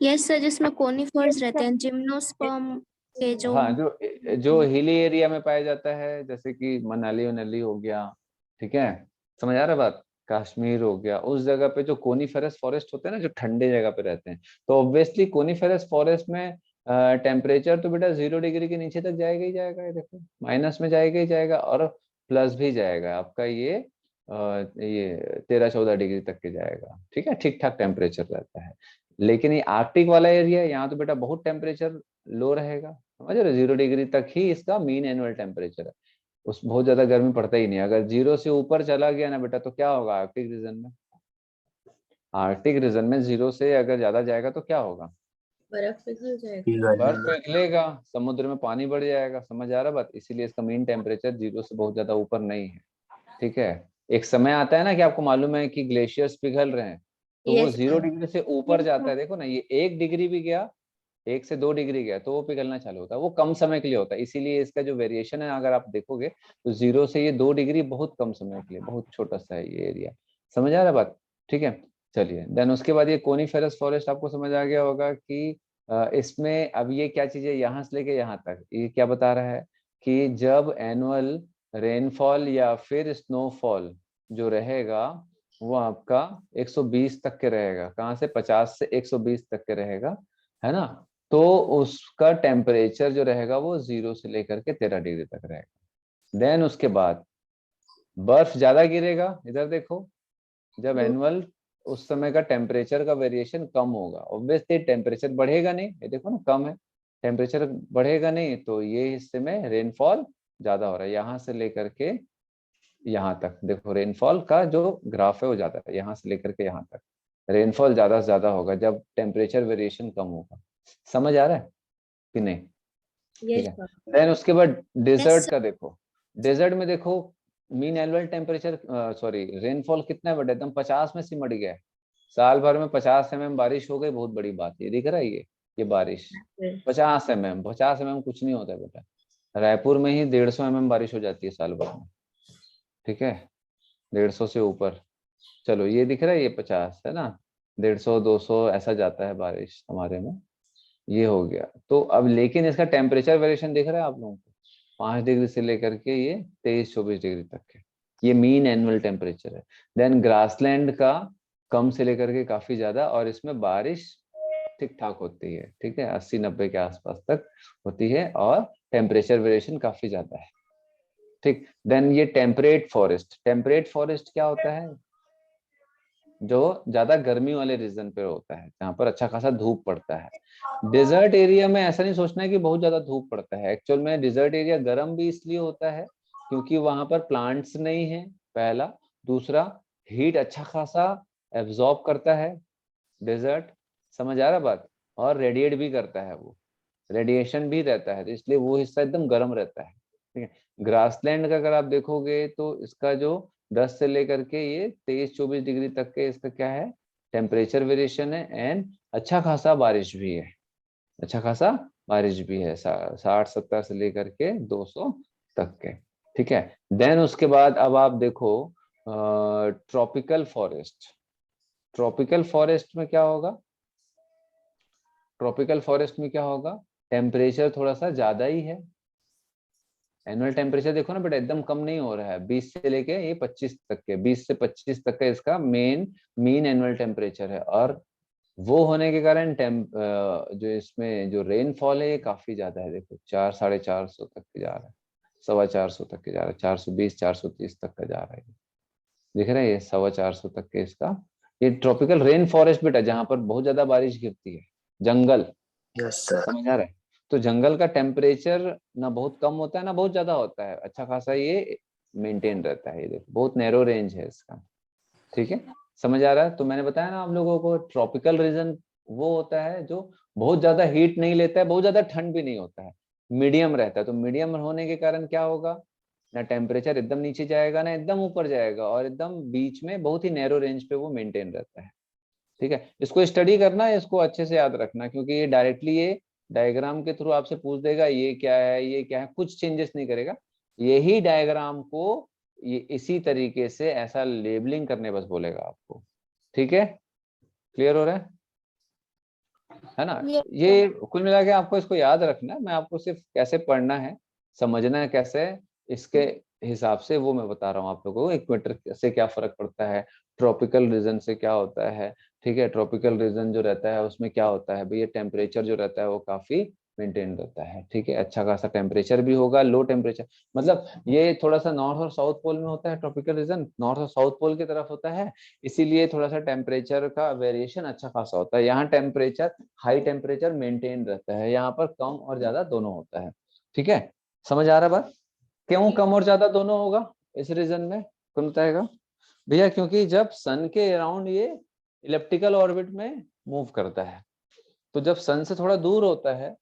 यस सर, जिसमें कोनिफर्स रहते हैं, जिम्नोस्पर्म के जो।
हाँ, जो जो हिली एरिया में पाया जाता है, जैसे कि मनाली वनाली हो गया, ठीक है, समझ आ रहा है बात, कश्मीर हो गया, उस जगह पे जो कोनीफेरस फॉरेस्ट होते हैं ना, जो ठंडे जगह पे रहते हैं, तो ऑब्वियसली कोनीफेरस फॉरेस्ट में टेम्परेचर तो बेटा 0 डिग्री के नीचे तक जाएगा ही जाएगा, ये देखो माइनस में जाएगा ही जाएगा, और प्लस भी जाएगा आपका, ये 13-14 डिग्री तक के जाएगा, ठीक है, ठीक ठाक टेम्परेचर रहता है। लेकिन ये आर्कटिक वाला एरिया है, यहाँ तो बेटा बहुत टेम्परेचर लो रहेगा, समझ रहे हो, 0 डिग्री तक ही इसका मीन एनुअल टेम्परेचर है, उस बहुत ज्यादा गर्मी पड़ता ही नहीं। अगर 0 से ऊपर चला गया ना बेटा, तो क्या होगा आर्कटिक रीजन में, आर्कटिक रीजन में 0 से अगर ज्यादा जाएगा तो क्या होगा,
बर्फ पिघल जाएगा।
बर्फ पिघलेगा, समुद्र में पानी बढ़ जाएगा, समझ आ रहा बात। इसीलिए इसका मीन टेम्परेचर 0 से बहुत ज्यादा ऊपर नहीं है, ठीक है। एक समय आता है ना कि आपको मालूम है कि ग्लेशियर्स पिघल रहे हैं, तो वो
यस
0
सर।
डिग्री से ऊपर जाता है, देखो ना, ये 1 डिग्री भी गया, 1 से 2 डिग्री गया तो वो पिघलना चालू होता है, वो कम समय के लिए होता है। इसीलिए इसका जो वेरिएशन है अगर आप देखोगे, तो 0 से ये 2 डिग्री बहुत कम समय के लिए, बहुत छोटा सा है ये एरिया, समझ आ रहा है बात, ठीक है। चलिए, देन उसके बाद ये कोनीफेरस फॉरेस्ट आपको समझ आ गया होगा कि इसमें अब ये क्या चीज है, यहाँ से लेके यहाँ तक ये क्या बता रहा है, कि जब एनुअल रेनफॉल या फिर स्नोफॉल जो रहेगा, वो आपका 120 तक के रहेगा, कहाँ से 50 से 120 तक के रहेगा, है ना। तो उसका टेम्परेचर जो रहेगा वो 0 से लेकर के 13 डिग्री तक रहेगा। देन उसके बाद बर्फ ज्यादा गिरेगा, इधर देखो, जब एनुअल उस समय का टेम्परेचर का वेरिएशन कम होगा, ऑब्वियसली टेम्परेचर बढ़ेगा नहीं, ये देखो ना कम है, टेम्परेचर बढ़ेगा नहीं, तो ये हिस्से में रेनफॉल ज्यादा हो रहा है, यहाँ से लेकर के यहाँ तक। देखो रेनफॉल का जो ग्राफ है वो ज्यादा है, यहाँ से लेकर के यहाँ तक रेनफॉल ज्यादा से ज्यादा होगा जब टेम्परेचर वेरिएशन कम होगा। समझ आ रहा है कि नहीं? ठीक
यस
है।
सर।
देन उसके बाद डेजर्ट
sir.
का देखो, डेजर्ट में देखो mean annual temperature sorry rainfall कितना है बड़ा, एकदम 50 में सिमट गया है। साल भर में 50 mm बारिश हो गई, बहुत बड़ी बात है। ये दिख रहा है ये बारिश 50 mm कुछ नहीं होता है बेटा। रायपुर में ही 150 mm बारिश हो जाती है साल भर में, ठीक है, 150 से ऊपर। चलो ये दिख रहा है, ये 50 है ना, 150 200 ऐसा जाता है बारिश हमारे में। ये हो गया। तो अब लेकिन इसका टेम्परेचर वेरिएशन दिख रहा है आप लोगों को, 5 डिग्री से लेकर के ये 23-24 डिग्री तक है। ये मीन एनुअल टेम्परेचर है। देन ग्रासलैंड का कम से लेकर के काफी ज्यादा, और इसमें बारिश ठीक ठाक होती है, ठीक है, 80-90 के आसपास तक होती है, और टेम्परेचर वेरिएशन काफी ज्यादा है, ठीक। देन ये टेम्परेट फॉरेस्ट, टेम्परेट फॉरेस्ट क्या होता है, जो ज्यादा गर्मी वाले रीजन पे होता है, जहाँ पर अच्छा खासा धूप पड़ता है। डेजर्ट एरिया में ऐसा नहीं सोचना है कि बहुत ज्यादा धूप पड़ता है। एक्चुअल में डेजर्ट एरिया गर्म भी इसलिए होता है क्योंकि वहां पर प्लांट्स नहीं है, पहला। दूसरा, हीट अच्छा खासा एब्जॉर्ब करता है डेजर्ट, समझ आ रहा बात, और रेडिएट भी करता है, वो रेडिएशन भी रहता है, तो इसलिए वो हिस्सा एकदम गर्म रहता है, ठीक है। ग्रासलैंड का अगर आप देखोगे तो इसका जो 10 से लेकर के ये 23-24 डिग्री तक के इसका क्या है, टेम्परेचर वेरिएशन है, एंड अच्छा खासा बारिश भी है, अच्छा खासा बारिश भी है, 60-70 से लेकर के 200 तक के, ठीक है। देन उसके बाद अब आप देखो ट्रॉपिकल फॉरेस्ट। ट्रॉपिकल फॉरेस्ट में क्या होगा, ट्रॉपिकल फॉरेस्ट में क्या होगा, टेम्परेचर थोड़ा सा ज्यादा ही है। एनुअल टेम्परेचर देखो ना बेटा, एकदम कम नहीं हो रहा है, 20 से लेके ये 25 तक के, 20 से 25 तक का इसका मीन एनुअल टेम्परेचर है। और वो होने के कारण जो इसमें जो रेनफॉल है ये काफी ज्यादा है। देखो 400-450 तक के जा रहा है, 425 तक के जा रहा है, 420-430 तक का जा रहा है, दिख रहा है ये 425 तक के इसका। ये ट्रॉपिकल रेन फॉरेस्ट बेटा, जहाँ पर बहुत ज्यादा बारिश गिरती है, जंगल,
यस सर।
समझ आ रहा है। तो जंगल का टेम्परेचर ना बहुत कम होता है ना बहुत ज्यादा होता है, अच्छा खासा ये मेंटेन रहता है। ये देखो बहुत नैरो रेंज है इसका, ठीक है, समझ आ रहा है। तो मैंने बताया ना आप लोगों को, ट्रॉपिकल रीजन वो होता है जो बहुत ज्यादा हीट नहीं लेता है, बहुत ज्यादा ठंड भी नहीं होता है, मीडियम रहता है। तो मीडियम होने के कारण क्या होगा, ना टेम्परेचर एकदम नीचे जाएगा ना एकदम ऊपर जाएगा, और एकदम बीच में बहुत ही नैरो रेंज पे वो मेंटेन रहता है, ठीक है। इसको स्टडी करना है, इसको अच्छे से याद रखना, क्योंकि ये डायरेक्टली ये डायग्राम के थ्रू आपसे पूछ देगा ये क्या है ये क्या है, कुछ चेंजेस नहीं करेगा। यही डायग्राम को ये इसी तरीके से ऐसा लेबलिंग करने बस बोलेगा आपको, ठीक है, क्लियर हो रहा है ना।
Yes,
ये कुल मिला के आपको इसको याद रखना है, मैं आपको सिर्फ कैसे पढ़ना है, समझना है कैसे, इसके हिसाब से वो मैं बता रहा हूँ आप लोगों को। इक्वेटर से क्या फर्क पड़ता है, ट्रॉपिकल रीजन से क्या होता है, ठीक है। ट्रॉपिकल रीजन जो रहता है उसमें क्या होता है भैया, टेम्परेचर जो रहता है वो काफी मेंटेन रहता है, ठीक है। अच्छा खासा टेम्परेचर भी होगा, लो टेम्परेचर, मतलब ये थोड़ा सा नॉर्थ और साउथ पोल में होता है, ट्रॉपिकल रीजन नॉर्थ और साउथ पोल की तरफ होता है, इसीलिए थोड़ा सा टेम्परेचर का वेरिएशन अच्छा खासा होता है। यहाँ टेम्परेचर हाई टेम्परेचर मेंटेन रहता है, यहाँ पर कम और ज्यादा दोनों होता है, ठीक है। समझ आ रहा है बात, क्यों कम और ज्यादा दोनों होगा इस रीजन में, कौन बताएगा भैया? क्योंकि जब सन के अराउंड ये इलिप्टिकल ऑर्बिट में मूव करता है, तो जब सन से थोड़ा दूर होता है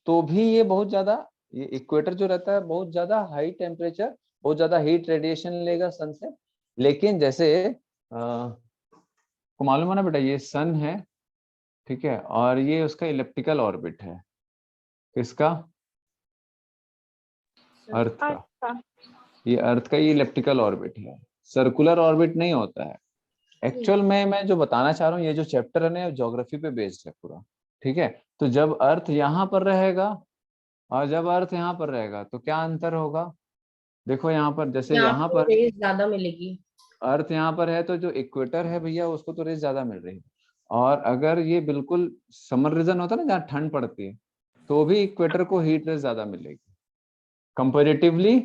तो भी ये बहुत ज्यादा, ये इक्वेटर जो रहता है बहुत ज्यादा हाई टेम्परेचर, बहुत ज्यादा हीट रेडिएशन लेगा सन से। लेकिन जैसे को मालूम है ना बेटा, ये सन है, ठीक है, और ये उसका इलिप्टिकल ऑर्बिट है, किसका, अर्थ का। ये अर्थ का ये इलिप्टिकल ऑर्बिट है, सर्कुलर ऑर्बिट नहीं होता है। एक्चुअल में मैं जो बताना चाह रहा हूँ, ये जो चैप्टर है ना ज्योग्राफी पे बेस्ड है पूरा, ठीक है। तो जब अर्थ यहाँ पर रहेगा और जब अर्थ यहाँ पर रहेगा तो क्या अंतर होगा, देखो यहाँ पर, जैसे
यहाँ
यहाँ
पे
पर
रेस ज्यादा मिलेगी।
अर्थ यहाँ पर है, तो जो इक्वेटर है भैया उसको तो रेस ज्यादा मिल रही है। और अगर ये बिल्कुल समर रीजन होता है ना जहाँ ठंड पड़ती है, तो भी इक्वेटर को हीट रेस ज्यादा मिलेगी कंपैरेटिवली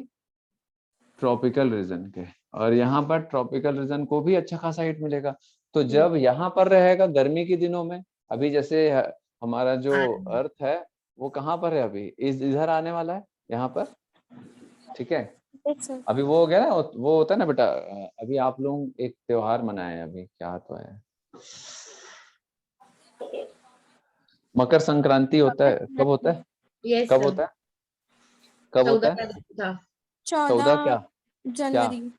ट्रॉपिकल रीजन के। और यहाँ पर ट्रॉपिकल रीजन को भी अच्छा खासा हीट मिलेगा। तो जब यहाँ पर रहेगा गर्मी के दिनों में, अभी जैसे हमारा जो अर्थ है वो कहाँ पर है, अभी इधर आने वाला है, यहाँ पर ठीक है।
Yes, sir.
अभी वो हो गया ना, वो होता है ना बेटा, अभी आप लोग एक त्योहार मनाए हैं, अभी क्या तो है, मकर संक्रांति होता है, कब होता है,
यस
कब
सर,
होता है, कब होता
14
है,
तारीख था।
14 क्या,
14
क्या
जनवरी।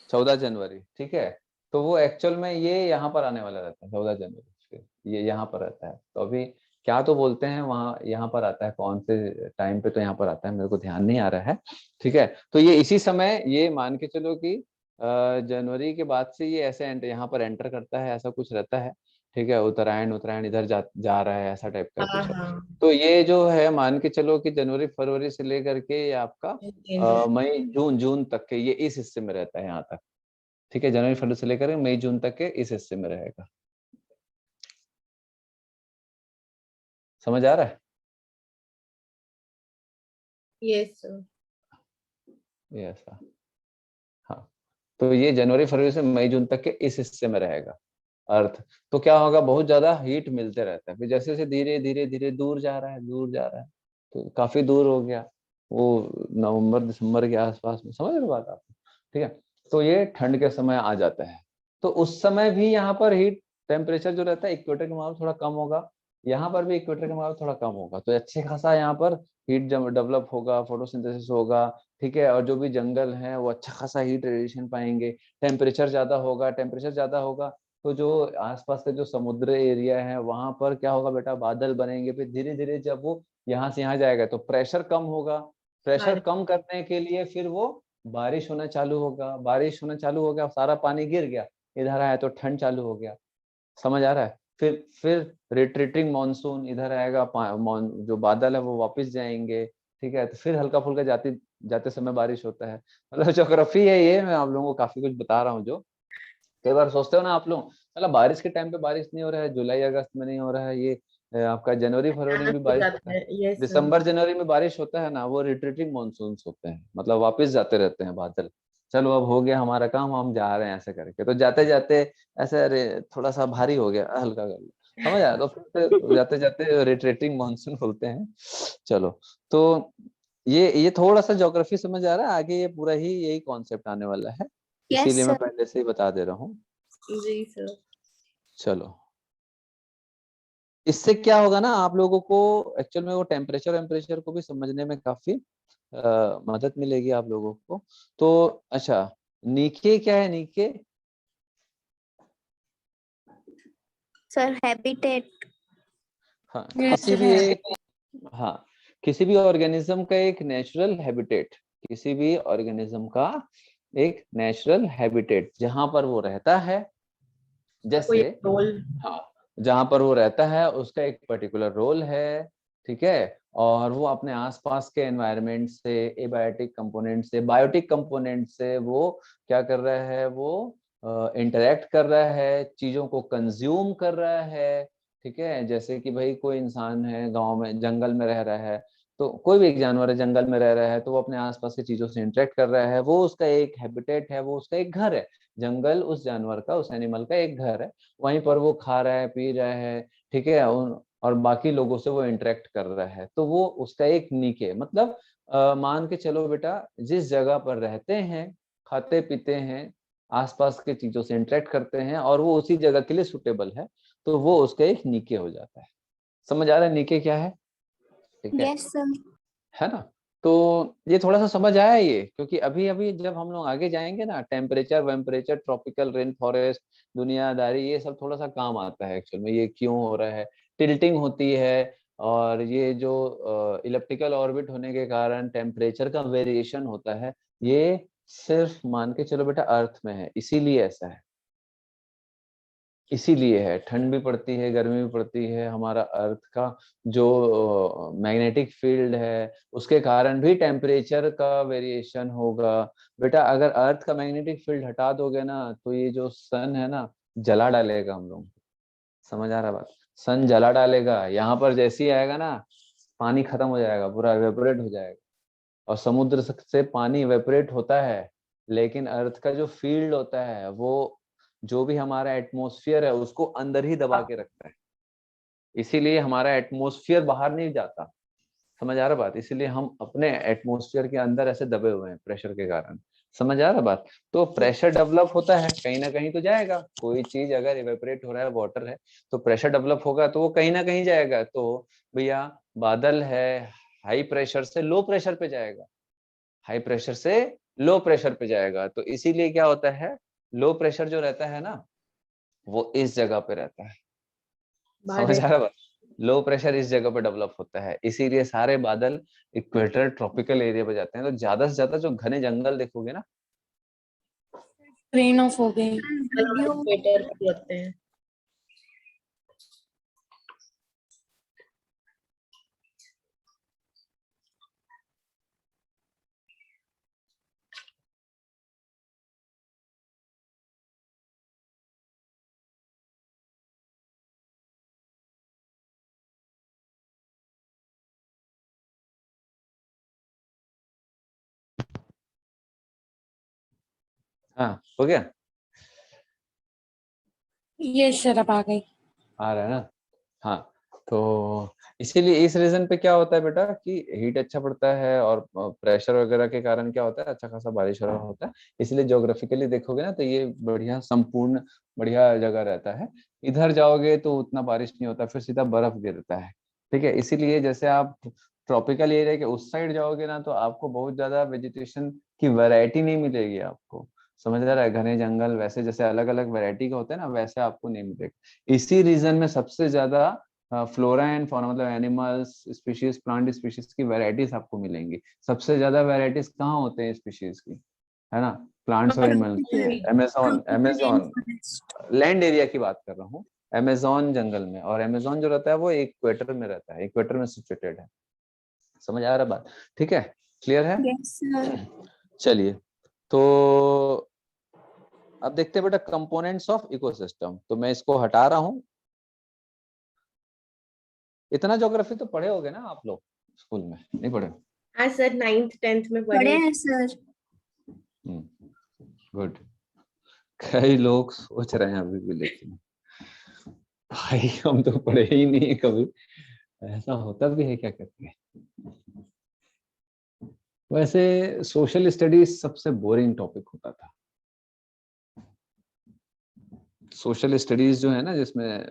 14 जनवरी, ठीक है। तो वो एक्चुअल में ये यहाँ पर आने वाला रहता है 14 जनवरी, फिर ये यहाँ पर रहता है। तो अभी क्या तो बोलते हैं वहाँ, यहाँ पर आता है कौन से टाइम पे, तो यहाँ पर आता है, मेरे को ध्यान नहीं आ रहा है, ठीक है। तो ये इसी समय, ये मान के चलो कि जनवरी के बाद से ये ऐसे यहाँ पर एंटर करता है, ऐसा कुछ रहता है, ठीक है। उत्तरायण उत्तरायण इधर जा रहा है, ऐसा टाइप का
हाँ
कुछ है।
हाँ,
तो ये जो है मान के चलो कि जनवरी फरवरी से लेकर के ये आपका मई जून जून तक के ये इस हिस्से में रहता है यहाँ तक, ठीक है। जनवरी फरवरी से लेकर मई जून तक के इस हिस्से में रहेगा। समझ आ रहा है?
Yes sir.
ये ऐसा, हाँ। तो ये जनवरी फरवरी से मई जून तक के इस हिस्से में रहेगा अर्थ। तो क्या होगा, बहुत ज्यादा हीट मिलते रहता है, फिर जैसे जैसे धीरे धीरे धीरे दूर जा रहा है, दूर जा रहा है, तो काफी दूर हो गया वो, नवंबर दिसंबर के आसपास में, समझ रहे बात आप, ठीक है। तो ये ठंड के समय आ जाता है। तो उस समय भी यहाँ पर हीट टेम्परेचर जो रहता है इक्वेटर के मुकाबले थोड़ा कम होगा, यहाँ पर भी इक्वेटर के मुकाबले थोड़ा कम होगा, तो अच्छे खासा यहाँ पर हीट डेवलप होगा, फोटोसिंथेसिस होगा, ठीक है। और जो भी जंगल है वो अच्छा खासा हीट रेडिएशन पाएंगे। टेम्परेचर ज्यादा होगा, टेम्परेचर ज्यादा होगा तो जो आसपास के जो समुद्र एरिया है वहां पर क्या होगा बेटा, बादल बनेंगे, फिर धीरे धीरे जब वो यहाँ से यहाँ जाएगा तो प्रेशर कम होगा, प्रेशर कम करने के लिए फिर वो बारिश होना चालू होगा, बारिश होना चालू हो गया, सारा पानी गिर गया, इधर आया तो ठंड चालू हो गया। समझ आ रहा है? फिर रिट्रीटिंग मानसून इधर आएगा, जो बादल है वो वापस जाएंगे, ठीक है। तो फिर हल्का फुल्का जाते जाते समय बारिश होता है। मतलब ज्योग्राफी है ये, मैं आप लोगों को काफी कुछ बता रहा हूँ। जो कई बार सोचते हो ना आप लोग, मतलब बारिश के टाइम पे बारिश नहीं हो रहा है, जुलाई अगस्त में नहीं हो रहा है, ये आपका जनवरी फरवरी में भी
हो
बारिश
जाता
होता है,
है, यस सर।
दिसंबर जनवरी में बारिश होता है ना, वो रिट्रीटिंग मानसून होते हैं, मतलब वापस जाते रहते हैं बादल। चलो अब हो गया हमारा काम, हम जा रहे हैं ऐसे करके, तो जाते जाते ऐसे, अरे थोड़ा सा भारी हो गया, हल्का कर लिया, समझ आया, तो फिर जाते जाते रिट्रीटिंग मानसून बोलते हैं। चलो, तो ये थोड़ा सा ज्योग्राफी समझ आ रहा है, आगे ये पूरा ही यही कॉन्सेप्ट आने वाला है,
Yes,
इसीलिए मैं
sir.
पहले से ही बता दे रहा हूँ।
जी सर।
चलो, इससे क्या होगा ना, आप लोगों को एक्चुअल में वो टेम्परेचर को भी समझने में काफी मदद मिलेगी आप लोगों को। तो अच्छा, नीके क्या है, नीके?
Sir, habitat.
हाँ, किसी भी
नेचुरल।
एक, हाँ, किसी भी ऑर्गेनिज्म का एक नेचुरल हैबिटेट, किसी भी ऑर्गेनिज्म का एक नेचुरल हैबिटेट, जहां पर वो रहता है,
कोई
जैसे,
रोल।
हाँ, जहां पर वो रहता है उसका एक पर्टिकुलर रोल है, ठीक है। और वो अपने आसपास के एनवायरनमेंट से, एबायोटिक कंपोनेंट से, बायोटिक कंपोनेंट से वो क्या कर रहा है, वो इंटरेक्ट कर रहा है, चीजों को कंज्यूम कर रहा है, ठीक है। जैसे कि भाई कोई इंसान है गांव में, जंगल में रह रहा है, तो कोई भी एक जानवर है जंगल में रह रहा है, तो वो अपने आसपास की चीजों से इंटरेक्ट कर रहा है, वो उसका एक हैबिटेट है, वो उसका एक घर है। जंगल उस जानवर का, उस एनिमल का एक घर है, वहीं पर वो खा रहा है, पी रहा है, ठीक है, और बाकी लोगों से वो इंटरेक्ट कर रहा है, तो वो उसका एक नीके, मतलब मान के चलो बेटा, जिस जगह पर रहते हैं, खाते पीते हैं, आसपास के चीजों से इंटरेक्ट करते हैं, और वो उसी जगह के लिए सुटेबल है, तो वो उसका एक नीके हो जाता है। समझ आ रहा है नीके क्या है? ठीक
Yes, sir.
है ना? तो ये थोड़ा सा समझ आया ये, क्योंकि अभी अभी जब हम लोग आगे जाएंगे ना, टेम्परेचर वेम्परेचर, ट्रॉपिकल रेन फॉरेस्ट, दुनियादारी, ये सब थोड़ा सा काम आता है एक्चुअल में, ये क्यों हो रहा है, टिल्टिंग होती है, और ये जो इलिप्टिकल ऑर्बिट होने के कारण टेम्परेचर का वेरिएशन होता है, ये सिर्फ मान के चलो बेटा अर्थ में है, इसीलिए ऐसा है, इसीलिए है, ठंड भी पड़ती है, गर्मी भी पड़ती है, हमारा अर्थ का जो मैग्नेटिक फील्ड है उसके कारण भी टेम्परेचर का वेरिएशन होगा। बेटा अगर अर्थ का मैग्नेटिक फील्ड हटा दोगे ना, तो ये जो सन है ना, जला डालेगा हम लोग। समझ आ रहा बात? सन जला डालेगा, यहाँ पर जैसे ही आएगा ना, पानी खत्म हो जाएगा, पूरा इवेपोरेट हो जाएगा, और समुद्र से पानी इवेपोरेट होता है, लेकिन अर्थ का जो फील्ड होता है वो, जो भी हमारा एटमॉस्फेयर है उसको अंदर ही दबा के रखता है, इसीलिए हमारा एटमॉस्फेयर बाहर नहीं जाता। समझ आ रहा बात? इसीलिए हम अपने एटमॉस्फेयर के अंदर ऐसे दबे हुए हैं प्रेशर के कारण। समझ आ रहा बात? तो प्रेशर डेवलप होता है कहीं ना कहीं तो जाएगा। कोई चीज अगर इवेपोरेट हो रहा है, वाटर है, तो प्रेशर डेवलप होगा तो वो कहीं ना कहीं जाएगा। तो भैया बादल है, हाई प्रेशर से लो प्रेशर पे जाएगा, हाई प्रेशर से लो प्रेशर पे जाएगा। तो इसीलिए क्या होता है, लो प्रेशर जो रहता है ना, वो इस जगह पे रहता है। समझ आ रहा बात? लो प्रेशर इस जगह पे डेवलप होता है, इसीलिए सारे बादल इक्वेटर ट्रॉपिकल एरिया पे जाते हैं। तो ज्यादा से ज्यादा जो घने जंगल देखोगे ना,
स्क्रीन ऑफ हो गई।
वीडियो
इक्वेटर पे होते हैं।
हाँ हो गया,
ये शराब आ गई।
आ रहा है ना? हाँ, तो इसीलिए इस रीजन पे क्या होता है बेटा कि हीट अच्छा पड़ता है, और प्रेशर वगैरह के कारण क्या होता है, अच्छा खासा बारिश हो रहा होता है। इसलिए ज्योग्राफिकली देखोगे ना तो ये बढ़िया संपूर्ण बढ़िया जगह रहता है। इधर जाओगे तो उतना बारिश नहीं होता, फिर सीधा बर्फ गिरता है। ठीक है, इसीलिए जैसे आप ट्रॉपिकल एरिया के उस साइड जाओगे ना तो आपको बहुत ज्यादा वेजिटेशन की वैरायटी नहीं मिलेगी आपको। समझ आ रहा है? घने जंगल वैसे जैसे अलग अलग वैरायटी के होते हैं ना, वैसे आपको नहीं मिलेगा। इसी रीजन में सबसे ज्यादा फ्लोरा एंड फौना मतलब एनिमल्स स्पीशीज, प्लांट स्पीशीज की वैरायटीज आपको मिलेंगी। सबसे ज्यादा वैरायटीज कहाँ होते हैं स्पीशीज की, है ना? प्लांट्स और एनिमल्स की। अमेजोन, अमेजोन लैंड एरिया की बात कर रहा हूँ, अमेजोन जंगल में। और अमेजोन जो रहता है वो इक्वेटर में रहता है, इक्वेटर में सिचुएटेड है। समझ आ रहा बात? ठीक है, क्लियर है?
Yes sir.
चलिए, तो अब देखते हैं बेटा कंपोनेंट्स ऑफ इकोसिस्टम। तो मैं इसको हटा रहा हूँ। इतना ज्योग्राफी तो पढ़े होगे ना आप लोग स्कूल में, नहीं पढ़े?
हाँ सर, 9th 10th में
पढ़े
पढ़े।
हैं सर।
गुड। कई लोग सोच रहे हैं अभी भी, लेकिन भाई हम तो पढ़े ही नहीं है कभी। ऐसा होता भी है क्या करके? वैसे सोशल स्टडीज सबसे बोरिंग टॉपिक होता था। सोशल स्टडीज जो है ना, जिसमें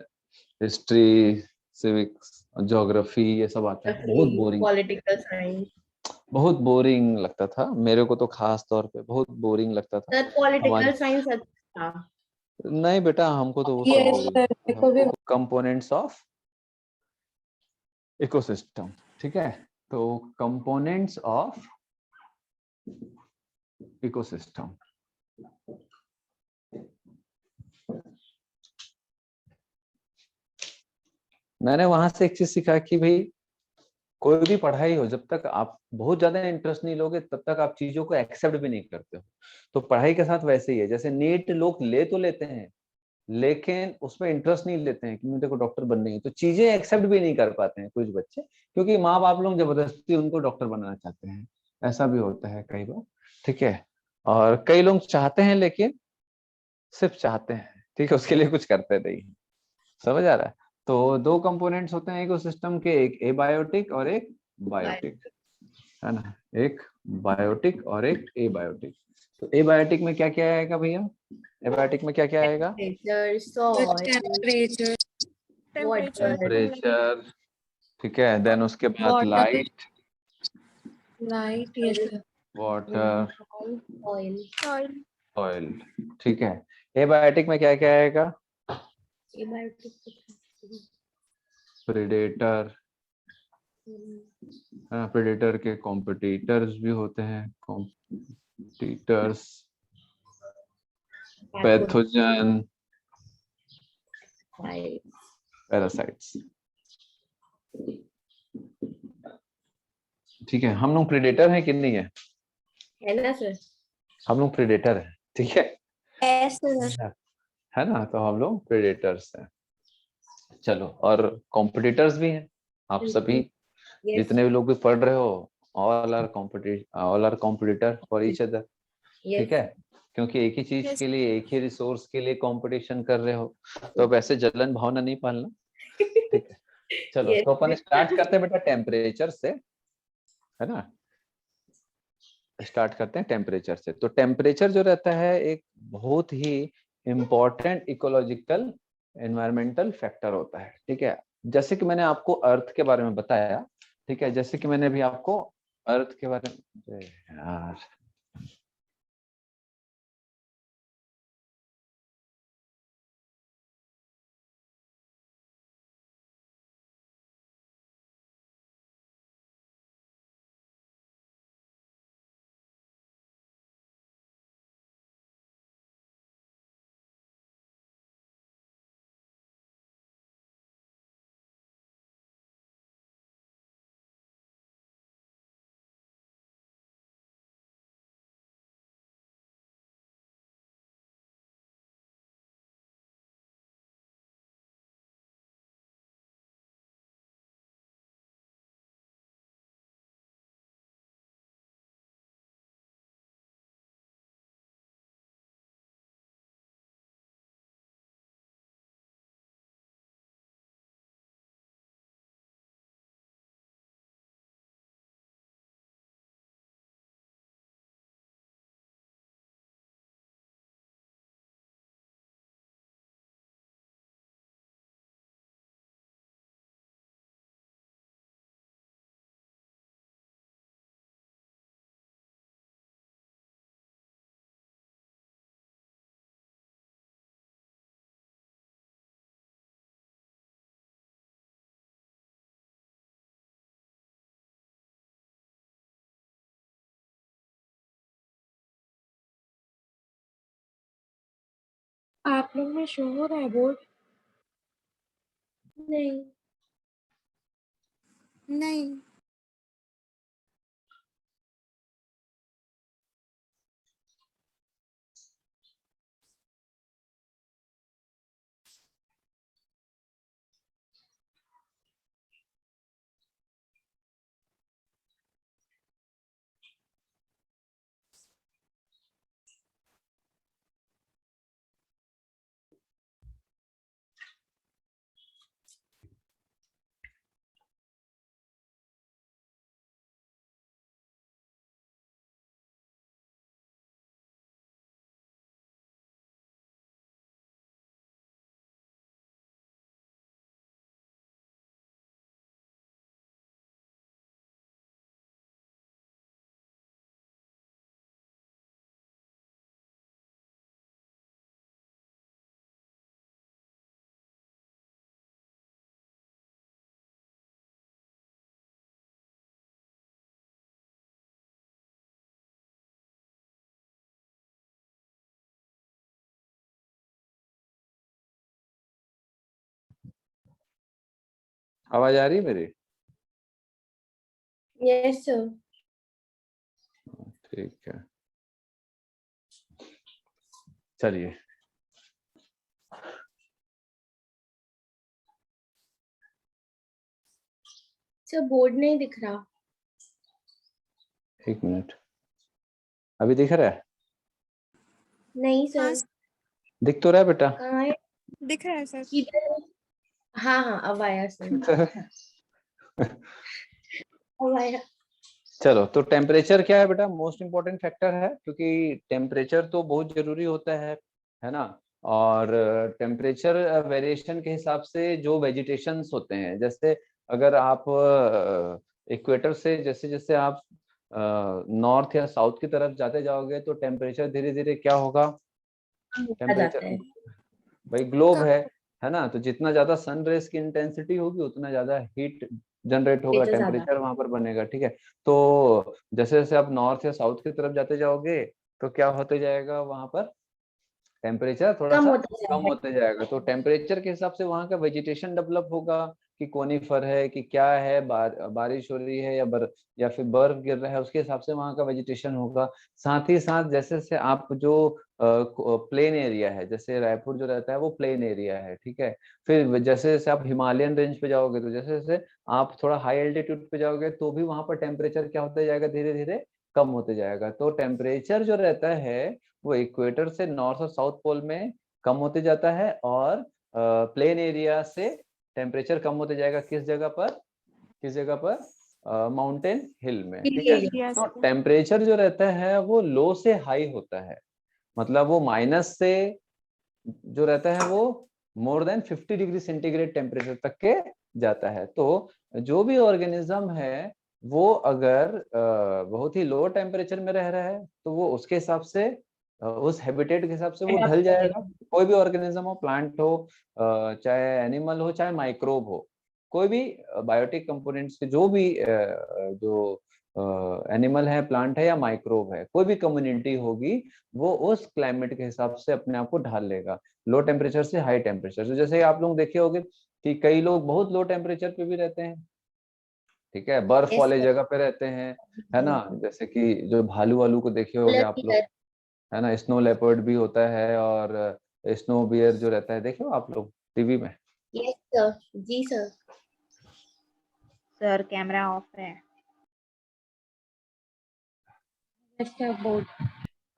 हिस्ट्री, सिविक्स, ज्योग्राफी ये सब आता है, बहुत बोरिंग,
पॉलिटिकल साइंस।
बहुत बोरिंग लगता था मेरे को तो, खास तौर पे बहुत बोरिंग लगता था।
सर पॉलिटिकल
हमारे
साइंस अच्छा था।
नहीं बेटा, हमको तो वो सब
ये
बोरिंग।
सर देखो भी।
कंपोनेंट्स ऑफ इकोसिस्टम, ठीक है? तो कंपोनेंट्स ऑफ इकोसिस्टम, मैंने वहां से एक चीज सीखा कि भाई कोई भी पढ़ाई हो, जब तक आप बहुत ज्यादा इंटरेस्ट नहीं लोगे तब तक आप चीजों को एक्सेप्ट भी नहीं करते हो। तो पढ़ाई के साथ वैसे ही है, जैसे नीट लोग ले तो लेते हैं लेकिन उसमें इंटरेस्ट नहीं लेते हैं कि मुझे को डॉक्टर बनने है, तो चीजें एक्सेप्ट भी नहीं कर पाते हैं कुछ बच्चे, क्योंकि माँ बाप लोग जबरदस्ती उनको डॉक्टर बनाना चाहते हैं। ऐसा भी होता है कई बार, ठीक है? और कई लोग चाहते हैं लेकिन सिर्फ चाहते हैं, ठीक है, उसके लिए कुछ करते नहीं। समझ आ रहा है? तो दो कंपोनेंट्स होते हैं इकोसिस्टम के, एक एबायोटिक और एक बायोटिक, है ना? एक बायोटिक और एक एबायोटिक। तो एबायोटिक में क्या क्या आएगा भैया? एबायोटिक में क्या क्या आएगा?
Temperature, soil,
temperature,
water,
temperature, ठीक है, देन उसके बाद
वाटर,
लाइट,
लाइट, ये सर।
Water,
oil.
ऑयल, ठीक है। एबायोटिक में क्या क्या आएगा? प्रेडेटर, प्रेडेटर के कॉम्पिटिटर्स भी होते हैं, कॉम्पिटिटर्स, पैथोजन, पैरासाइट्स, ठीक है। हम लोग प्रेडेटर हैं कि नहीं है?
है ना सर?
हम लोग प्रेडेटर हैं, ठीक है,
यस सर।
है ना? तो हम लोग प्रेडेटर्स हैं। चलो, और कॉम्पिटिटर्स भी हैं। आप सभी जितने भी लोग भी पढ़ रहे हो, all are competitor for each other, ठीक है? क्योंकि एक ही चीज
Yes.
के लिए, एक ही रिसोर्स के लिए कंपटीशन कर रहे हो, तो वैसे जलन भावना नहीं पालना, ठीक है? चलो, तो अपन स्टार्ट करते हैं बेटा टेम्परेचर से। है ना। स्टार्ट करते हैं टेम्परेचर से। तो टेम्परेचर जो रहता है एक बहुत ही इम्पोर्टेंट इकोलॉजिकल एनवायरमेंटल फैक्टर होता है, ठीक है। जैसे कि मैंने आपको अर्थ के बारे में बताया, ठीक है, जैसे कि मैंने अभी आपको अर्थ के बारे में, यार
आप लोग में शो हो रहा है बोर्ड?
नहीं,
नहीं।
आवाज आ रही है मेरी?
Yes sir.
ठीक है, चलिए।
सर बोर्ड नहीं दिख रहा।
एक मिनट, अभी दिख रहा है?
नहीं
हाँ,
सर।
दिख तो रहा है बेटा।
कहाँ है?
दिख रहा है सर।
किधर? हाँ हाँ, अब आया सर, अब आया।
चलो, तो टेम्परेचर क्या है बेटा? मोस्ट इंपॉर्टेंट फैक्टर है, क्योंकि टेम्परेचर तो बहुत जरूरी होता है ना। और टेम्परेचर वेरिएशन के हिसाब से जो वेजिटेशंस होते हैं, जैसे अगर आप इक्वेटर से जैसे जैसे आप नॉर्थ या साउथ की तरफ जाते जाओगे तो टेम्परेचर धीरे धीरे क्या होगा?
आ जाता
टेम्परेचर,
है।
भाई ग्लोब
कम।
है ना, तो जितना ज्यादा सन रेज की इंटेंसिटी होगी उतना ज्यादा हीट जनरेट होगा,
टेम्परेचर ज्यादा।
टेम्परेचर वहां पर बनेगा, ठीक है। तो जैसे जैसे आप नॉर्थ या साउथ की तरफ जाते जाओगे तो क्या होते जाएगा, वहां पर टेम्परेचर थोड़ा
कम
सा
होता
कम
जाएगा।
होते जाएगा। तो टेम्परेचर के हिसाब से वहां का वेजिटेशन डेवलप होगा कि कोनिफर है कि क्या है, बारिश हो रही है या फिर बर्फ गिर रहा है, उसके हिसाब से वहां का वेजिटेशन होगा। साथ ही साथ जैसे जैसे आप जो प्लेन एरिया है, जैसे रायपुर जो रहता है वो प्लेन एरिया है, ठीक है। फिर जैसे जैसे आप हिमालयन रेंज पे जाओगे तो जैसे जैसे आप थोड़ा हाई एल्टीट्यूड पे जाओगे तो भी वहां पर टेम्परेचर क्या होता जाएगा, धीरे धीरे कम होते जाएगा। तो टेम्परेचर जो रहता है वो इक्वेटर से नॉर्थ और साउथ पोल में कम होते जाता है, और प्लेन एरिया से टेम्परेचर कम होते जाएगा किस जगह पर? किस जगह पर? माउंटेन हिल में, ठीक है।
Yes.
तो टेम्परेचर जो रहता है वो लो से हाई होता है, मतलब वो माइनस से जो रहता है वो more than 50 degree centigrade temperature तक के जाता है। तो जो भी ऑर्गेनिज्म है वो अगर बहुत ही लो टेम्परेचर में रह रहा है तो वो उसके हिसाब से उस हैबिटेट के हिसाब से वो ढल जाएगा। कोई भी ऑर्गेनिज्म हो, प्लांट हो, चाहे एनिमल हो, चाहे माइक्रोब हो, कोई भी बायोटिक कंपोनेंट्स के जो भी जो एनिमल है, प्लांट है या माइक्रोब है, कोई भी कम्युनिटी होगी वो उस क्लाइमेट के हिसाब से अपने आप को ढाल लेगा, लो टेम्परेचर से हाई टेम्परेचर। तो जैसे आप लोग देखे होंगे कि कई लोग बहुत लो टेम्परेचर पे भी रहते हैं, ठीक है, बर्फ
Yes,
वाले
sir.
जगह पे रहते हैं, है ना। जैसे कि जो भालू वालू को देखे होंगे
मतलब
आप
कि
लोग, है ना, स्नो लेपर्ड भी होता है और स्नो बियर जो रहता है, देखे हो आप लोग टीवी में।
yes, sir. जी सर।
सर कैमरा ऑफ है।
Yes, sir, board.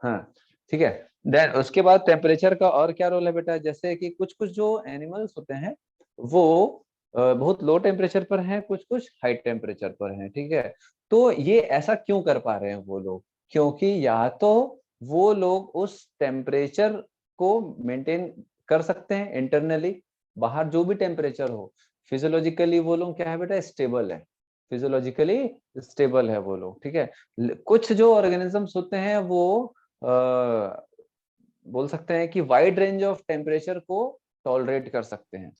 हाँ, ठीक है। देन उसके बाद टेम्परेचर का और क्या रोल है बेटा, जैसे कि कुछ कुछ जो एनिमल्स होते हैं वो बहुत लो टेम्परेचर पर हैं, कुछ कुछ हाई टेम्परेचर पर हैं, ठीक है। तो ये ऐसा क्यों कर पा रहे हैं वो लोग, क्योंकि या तो वो लोग उस टेम्परेचर को मेंटेन कर सकते हैं इंटरनली, बाहर जो भी टेम्परेचर हो, फिजियोलॉजिकली वो लोग क्या है बेटा, स्टेबल है, फिजियोलॉजिकली स्टेबल है वो लोग, ठीक है। कुछ जो ऑर्गेनिजम्स होते हैं वो बोल सकते हैं कि वाइड रेंज ऑफ टेम्परेचर को टॉलरेट कर सकते हैं,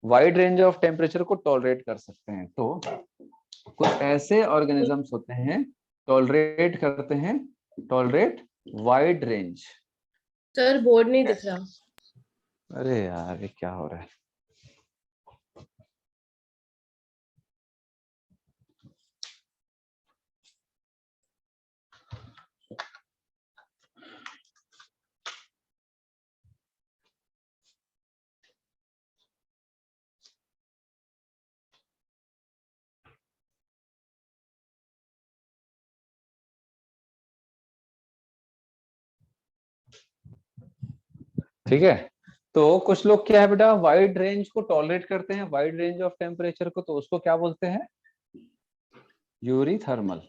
वाइड रेंज ऑफ टेम्परेचर को टॉलरेट कर सकते हैं। तो कुछ ऐसे ऑर्गेनिजम्स होते हैं टॉलरेट करते हैं, tolerate wide range.
Sir board नहीं दिख रहा।
अरे यार ये क्या हो रहा है। ठीक है, तो कुछ लोग क्या है बेटा, वाइड रेंज को टॉलरेट करते हैं, वाइड रेंज ऑफ टेम्परेचर को, तो उसको क्या बोलते हैं, यूरीथर्मल,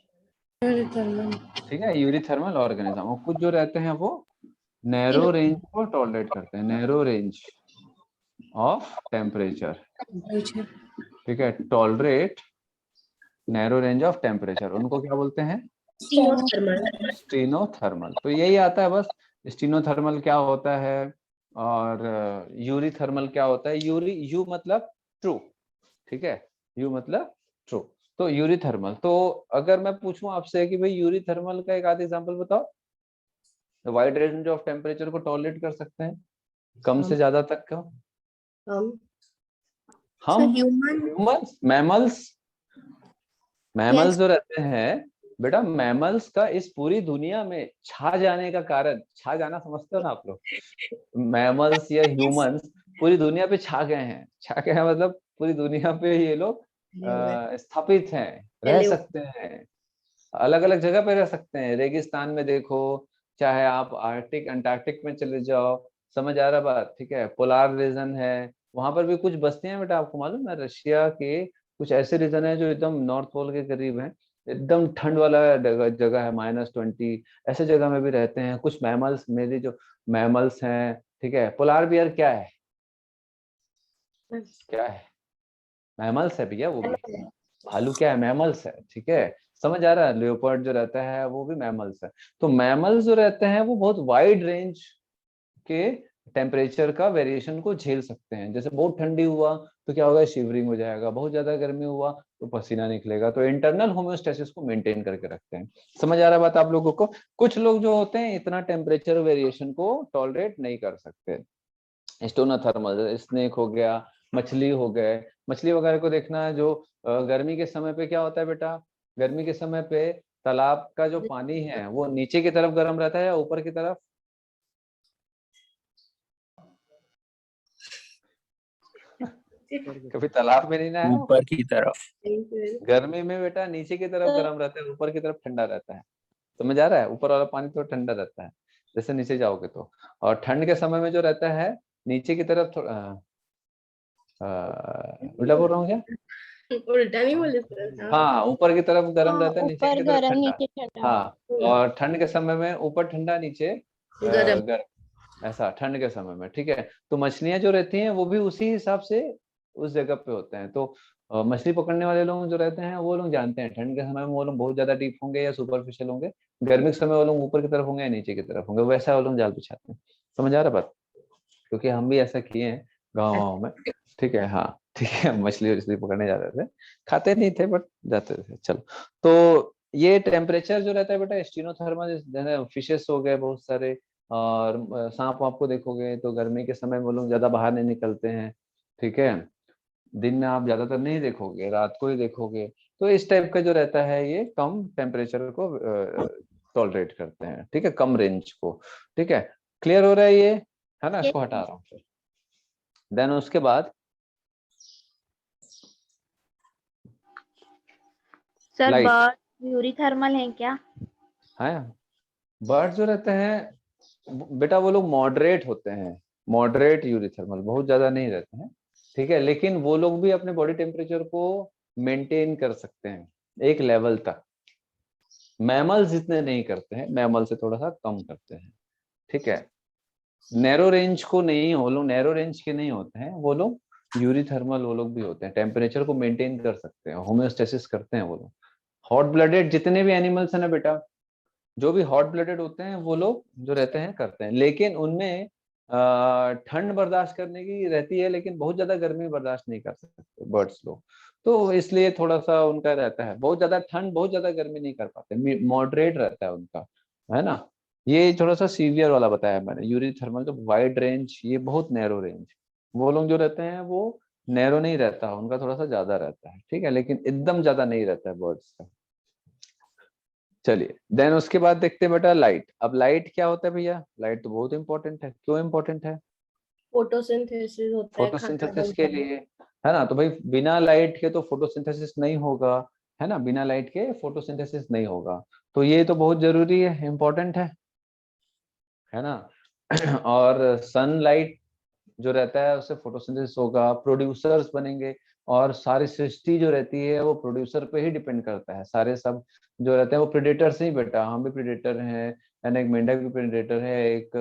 ठीक है, यूरीथर्मल ऑर्गेनिज्म। और कुछ जो रहते हैं वो नैरो रेंज को टॉलरेट करते हैं, नैरो रेंज ऑफ टेम्परेचर, ठीक है, tolerate narrow range of temperature, उनको क्या बोलते हैं,
स्टीनोथर्मल।
स्टीनोथर्मल। तो यही आता है बस, स्टीनोथर्मल क्या होता है और यूरीथर्मल क्या होता है। यूरी, यू मतलब ट्रू, ठीक है, यू मतलब ट्रू। तो यूरीथर्मल, तो अगर मैं पूछूं आपसे कि भाई यूरीथर्मल का एक आध एग्जांपल बताओ, तो वाइड रेंज ऑफ टेम्परेचर को टॉलरेट कर सकते हैं, कम से ज्यादा तक का।
हम
हम
ह्यूमन
ह्यूमंस, मैमल्स, मैमल्स जो रहते हैं बेटा, मैमल्स का इस पूरी दुनिया में छा जाने का कारण, छा जाना समझते हो ना आप लोग, मैमल्स या ह्यूमंस पूरी दुनिया पे छा गए हैं, छा गए हैं मतलब पूरी दुनिया पे ये लोग स्थापित हैं, रह सकते हैं, अलग अलग जगह पे रह सकते हैं। रेगिस्तान में देखो, चाहे आप आर्कटिक अंटार्कटिक में चले जाओ, समझ आ रहा बात, ठीक है, पोलार रीजन है, वहां पर भी कुछ बस्तियां बेटा, आपको मालूम है रशिया के कुछ ऐसे रीजन है जो एकदम नॉर्थ पोल के करीब है, एकदम ठंड वाला जगह है, -20 ऐसे जगह में भी रहते हैं कुछ मैमल्स, मेरी जो मैमल्स हैं, ठीक है। पोलार बियर क्या है, क्या है, मैमल्स है भैया वो भी, भालू क्या है, मैमल्स है, ठीक है, समझ आ रहा है। लियोपर्ड जो रहता है वो भी मैमल्स है। तो मैमल्स जो रहते हैं वो बहुत वाइड रेंज के टेम्परेचर का वेरिएशन को झेल सकते हैं। जैसे बहुत ठंडी हुआ तो क्या होगा, शिवरिंग हो जाएगा, बहुत ज्यादा गर्मी हुआ तो पसीना निकलेगा। तो इंटरनल होम्योस्टेसिस को मेंटेन करके रखते हैं। समझ आ रहा है बात आप लोगों को। कुछ लोग जो होते हैं इतना टेम्परेचर वेरिएशन को टॉलरेट नहीं कर सकते। स्टोनोथर्मल, स्नेक हो गया, मछली हो गए, मछली वगैरह को देखना है जो गर्मी के समय पे क्या होता है बेटा, गर्मी के समय पे तालाब का जो पानी है वो नीचे की तरफ गर्म रहता है या ऊपर की तरफ, कभी तालाब में नहीं ना है,
ऊपर की तरफ।
गर्मी में बेटा नीचे की तरफ गर्म रहता है, ऊपर की तरफ ठंडा रहता है। समझ आ रहा है, ऊपर वाला पानी तो ठंडा रहता है जैसे नीचे जाओगे तो, और ठंड के समय में जो रहता है नीचे की तरफ उल्टा बोल रहा हूँ क्या,
उल्टा नहीं बोले सर?
हाँ, ऊपर की तरफ गर्म
हाँ,
रहता है, नीचे
ऊपर
की तरफ
गरम
ठंडा।
नीचे ठंडा।
हाँ, और ठंड के समय में ऊपर ठंडा नीचे
गरम।
गर्म, ऐसा ठंड के समय में, ठीक है। तो मछलियां जो रहती हैं वो भी उसी हिसाब से उस जगह पे होते हैं। तो मछली पकड़ने वाले लोग जो रहते हैं वो लोग जानते हैं ठंड के समय में वो लोग बहुत ज्यादा डीप होंगे या सुपरफिशियल होंगे, गर्मी के समय वो लोग ऊपर की तरफ होंगे या नीचे की तरफ होंगे, वैसा वो लोग जाल बिछाते हैं। समझ आ रहा बात? क्योंकि हम भी ऐसा किए हैं गाँव में, ठीक है। हाँ, ठीक है, मछली वछली पकड़ने जाते थे, खाते नहीं थे बट जाते थे। चलो, तो ये टेम्परेचर जो रहता है बेटा स्टीनोथर्मल, फिशेस हो गए बहुत सारे, और सांप वाप को देखोगे तो गर्मी के समय वो लोग ज्यादा बाहर नहीं निकलते हैं, ठीक है। दिन में आप ज्यादातर नहीं देखोगे, रात को ही देखोगे। तो इस टाइप का जो रहता है ये कम टेम्परेचर को टॉलरेट करते हैं, ठीक है, कम रेंज को, ठीक है। क्लियर हो रहा है ये, है ना? इसको हटा रहा हूँ फिर। देन उसके बाद
सर
लाइट
बर्ड यूरीथर्मल है क्या?
है। बर्ड जो रहते हैं बेटा वो लोग मॉडरेट होते हैं, मॉडरेट यूरिथर्मल, बहुत ज्यादा नहीं रहते हैं, ठीक है। लेकिन वो लोग भी अपने बॉडी टेम्परेचर को मेंटेन कर सकते हैं एक लेवल तक। मैमल जितने नहीं करते हैं, मैमल से थोड़ा सा कम करते हैं, ठीक है। नैरो रेंज को नहीं, वो लोग नैरो रेंज के नहीं होते हैं, वो लोग यूरिथर्मल वो लोग भी होते हैं, टेम्परेचर को मेंटेन कर सकते हैं, होम्योस्टेसिस करते हैं वो लोग। हॉट ब्लडेड जितने भी एनिमल्स है ना बेटा, जो भी हॉट ब्लडेड होते हैं वो लोग जो रहते हैं करते हैं, लेकिन उनमें ठंड बर्दाश्त करने की रहती है, लेकिन बहुत ज्यादा गर्मी बर्दाश्त नहीं कर सकते बर्ड्स लोग। तो इसलिए थोड़ा सा उनका रहता है, बहुत ज्यादा ठंड बहुत ज्यादा गर्मी नहीं कर पाते, मॉडरेट रहता है उनका, है ना। ये थोड़ा सा सीवियर वाला बताया मैंने, यूरी थर्मल जो वाइड रेंज, ये बहुत नैरो रेंज। वो लोग जो रहते हैं वो नैरो नहीं रहता, उनका थोड़ा सा ज्यादा रहता है, ठीक है, लेकिन एकदम ज्यादा नहीं रहता है बर्ड्स का। चलिए, देन उसके बाद देखते हैं बेटा लाइट। अब लाइट क्या होता है भैया? लाइट तो बहुत इंपॉर्टेंट है। क्यों इंपॉर्टेंट है?
फोटोसिंथेसिस होता है, खाना
फोटोसिंथेसिस के
बनता है।
लिए, है ना। तो भाई बिना लाइट के तो फोटोसिंथेसिस नहीं होगा, है ना, बिना लाइट के फोटोसिंथेसिस नहीं होगा। तो ये तो बहुत जरूरी है, इंपॉर्टेंट है ना। और सनलाइट जो रहता है उससे फोटोसिंथेसिस होगा, प्रोड्यूसर्स बनेंगे। और सारी सृष्टि जो रहती है वो प्रोड्यूसर पे ही डिपेंड करता है, सारे सब जो रहते हैं वो प्रेडेटर से ही, बेटा हम भी प्रेडेटर हैं, यानी एक मेंढक भी प्रेडेटर है, एक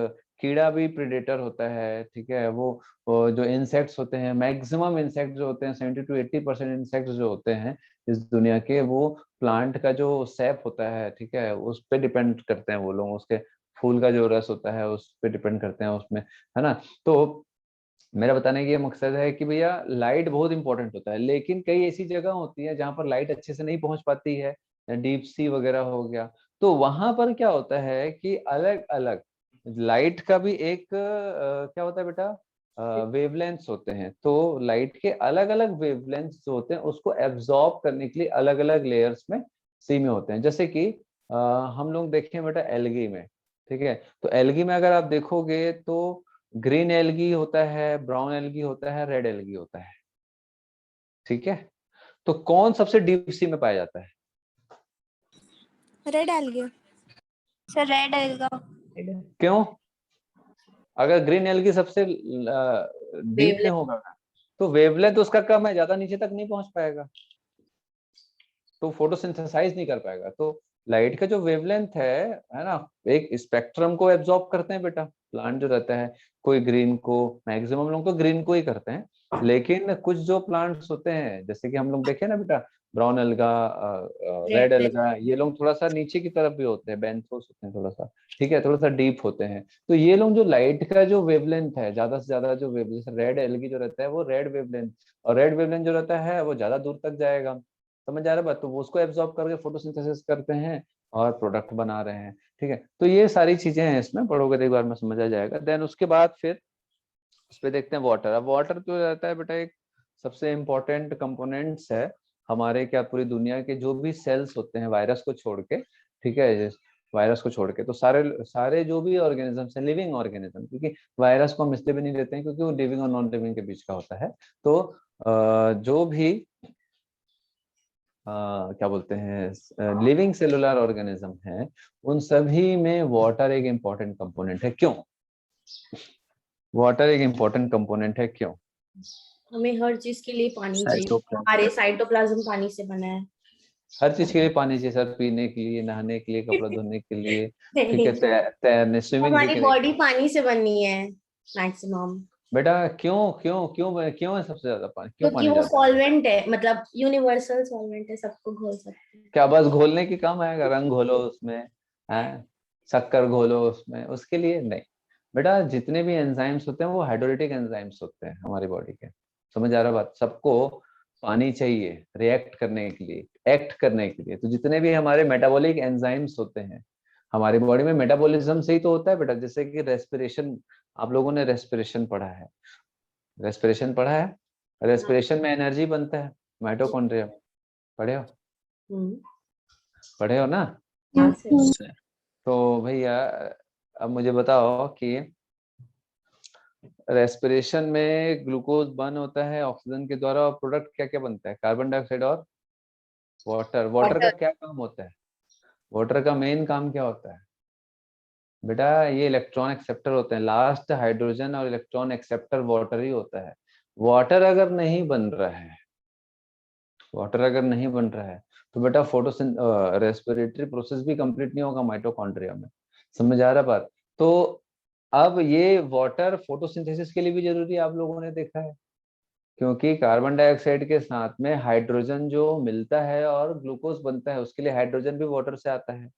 कीड़ा भी प्रेडेटर होता है, ठीक है। वो जो इंसेक्ट्स होते हैं, मैक्सिमम इंसेक्ट जो होते हैं 70 to 80% इंसेक्ट्स जो होते हैं इस दुनिया के, वो प्लांट का जो सैप होता है, ठीक है, उस पर डिपेंड करते हैं वो लोग, उसके फूल का जो रस होता है उस पर डिपेंड करते हैं उसमें, है ना। तो मेरा बताने का ये मकसद है कि भैया लाइट बहुत इंपॉर्टेंट होता है, लेकिन कई ऐसी जगह होती है जहां पर लाइट अच्छे से नहीं पहुंच पाती है, डीप सी वगैरह हो गया। तो वहां पर क्या होता है कि अलग अलग लाइट का भी एक क्या होता है बेटा, वेवलेंथ्स होते हैं। तो लाइट के अलग अलग वेवलेंथ्स जो होते हैं उसको एब्जॉर्ब करने के लिए अलग अलग लेयर्स में सी में होते हैं। जैसे कि हम लोग देखें बेटा एल्गी में, ठीक है। तो एल्गी में अगर आप देखोगे तो ग्रीन एल्गी होता है, ब्राउन एल्गी होता है, रेड एल्गी होता है, ठीक है। तो कौन सबसे डीप सी में पाया जाता है?
Red algae. Sir red alga.
क्यों? अगर ग्रीन एल्गी सबसे डीप में
वेवलेंथ।
होगा तो वेवलेंथ उसका कम है, ज्यादा नीचे तक नहीं पहुंच पाएगा, तो फोटोसिंथेसाइज नहीं कर पाएगा। तो लाइट का जो वेवलेंथ है ना, एक स्पेक्ट्रम को एब्जॉर्ब करते हैं बेटा प्लांट जो रहता है। कोई ग्रीन को, मैक्सिमम लोग तो ग्रीन को ही करते हैं, लेकिन कुछ जो प्लांट्स होते हैं जैसे कि हम लोग देखे ना बेटा, brown alga, red
red.
Alga, ये लोग थोड़ा सा नीचे की तरफ भी होते हैं, बेंथोस होते हैं थोड़ा सा, ठीक है, थोड़ा सा डीप होते हैं। तो ये लोग जो लाइट का जो वेवलेंथ है, ज्यादा से ज्यादा जो वेवलेंथ, रेड एल्गी जो रहता है वो रेड वेवलेंथ, और रेड वेवलेंथ जो रहता है वो ज्यादा दूर तक जाएगा। समझ आ रहा है बात? तो वो उसको एब्जॉर्ब करके फोटोसिंथेसिस करते हैं और प्रोडक्ट बना रहे हैं, ठीक है। तो ये सारी चीजें हैं, इसमें पढ़ोगे तो एक बार में समझ आ जाएगा। देन उसके बाद फिर उस पे देखते हैं वाटर। अब वाटर तो रहता है बेटा एक सबसे इम्पोर्टेंट कंपोनेंट्स है हमारे, क्या पूरी दुनिया के जो भी सेल्स होते हैं वायरस को छोड़ के, ठीक है, वायरस को छोड़ के, तो सारे सारे जो भी ऑर्गेनिजम्स हैं, लिविंग ऑर्गेनिज्म, क्योंकि वायरस को हम इसलिए भी नहीं लेते हैं क्योंकि वो लिविंग और नॉन लिविंग के बीच का होता है। तो जो भी क्या बोलते हैं लिविंग सेलुलर ऑर्गेनिज्म है, उन सभी में वाटर एक इंपॉर्टेंट कंपोनेंट है। क्यों वाटर एक इंपॉर्टेंट कंपोनेंट है? क्यों?
हमें हर चीज के लिए पानी चाहिए।
साइटोप्लाज्म।
हमारे साइटोप्लाज्म पानी से बना है।
हर चीज के लिए पानी चाहिए सर, पीने के लिए, नहाने के लिए, कपड़ा धोने के लिए, ठीक है,
नहीं,
तैरने, स्विमिंग भी
हमारी
के लिए।
बॉडी पानी से बनी है मैक्सिमम।
बेटा क्यों क्यों क्यों क्यों है सबसे ज्यादा पानी, क्यों
क्योंकि
पानी
वो
ज्यादा है?
सॉल्वेंट है, मतलब यूनिवर्सल सॉल्वेंट है, सबको घोल सकते हैं।
क्या बस घोलने की काम आएगा? रंग घोलो उसमें, है, शक्कर घोलो उसमें, उसके लिए नहीं। बेटा जितने भी एंजाइम्स होते हैं वो हाइड्रोलिटिक एंजाइम्स होते हैं हमारी बॉडी के। समझ आ रहा बात? सबको पानी चाहिए रिएक्ट करने के लिए, एक्ट करने के लिए। तो जितने भी हमारे मेटाबॉलिक एंजाइम्स होते हैं हमारी बॉडी में, मेटाबॉलिज्म से ही तो होता है बेटा। जैसे कि रेस्पिरेशन, आप लोगों ने रेस्पिरेशन पढ़ा है, रेस्पिरेशन पढ़ा है, रेस्पिरेशन में एनर्जी बनता है माइटोकॉन्ड्रिया, पढ़े हो?
हम्म।
पढ़े हो ना?
हाँ सर।
तो भैया अब मुझे बताओ कि रेस्पिरेशन में ग्लूकोज बर्न होता है ऑक्सीजन के द्वारा, और प्रोडक्ट क्या क्या बनता है? कार्बन डाइऑक्साइड और वाटर। वाटर का
वाटर।
क्या काम होता है? वाटर का मेन काम क्या होता है बेटा? ये इलेक्ट्रॉन एक्सेप्टर होते हैं। लास्ट हाइड्रोजन और इलेक्ट्रॉन एक्सेप्टर वाटर ही होता है। वाटर अगर नहीं बन रहा है, वाटर अगर नहीं बन रहा है तो बेटा फोटोसिन रेस्पिरेटरी प्रोसेस भी कंप्लीट नहीं होगा माइटोकॉन्ड्रिया में। समझ आ रहा बात? तो अब ये वाटर फोटोसिंथेसिस के लिए भी जरूरी है, आप लोगों ने देखा है, क्योंकि कार्बन डाइऑक्साइड के साथ में हाइड्रोजन जो मिलता है और ग्लूकोज बनता है, उसके लिए हाइड्रोजन भी वाटर से आता है।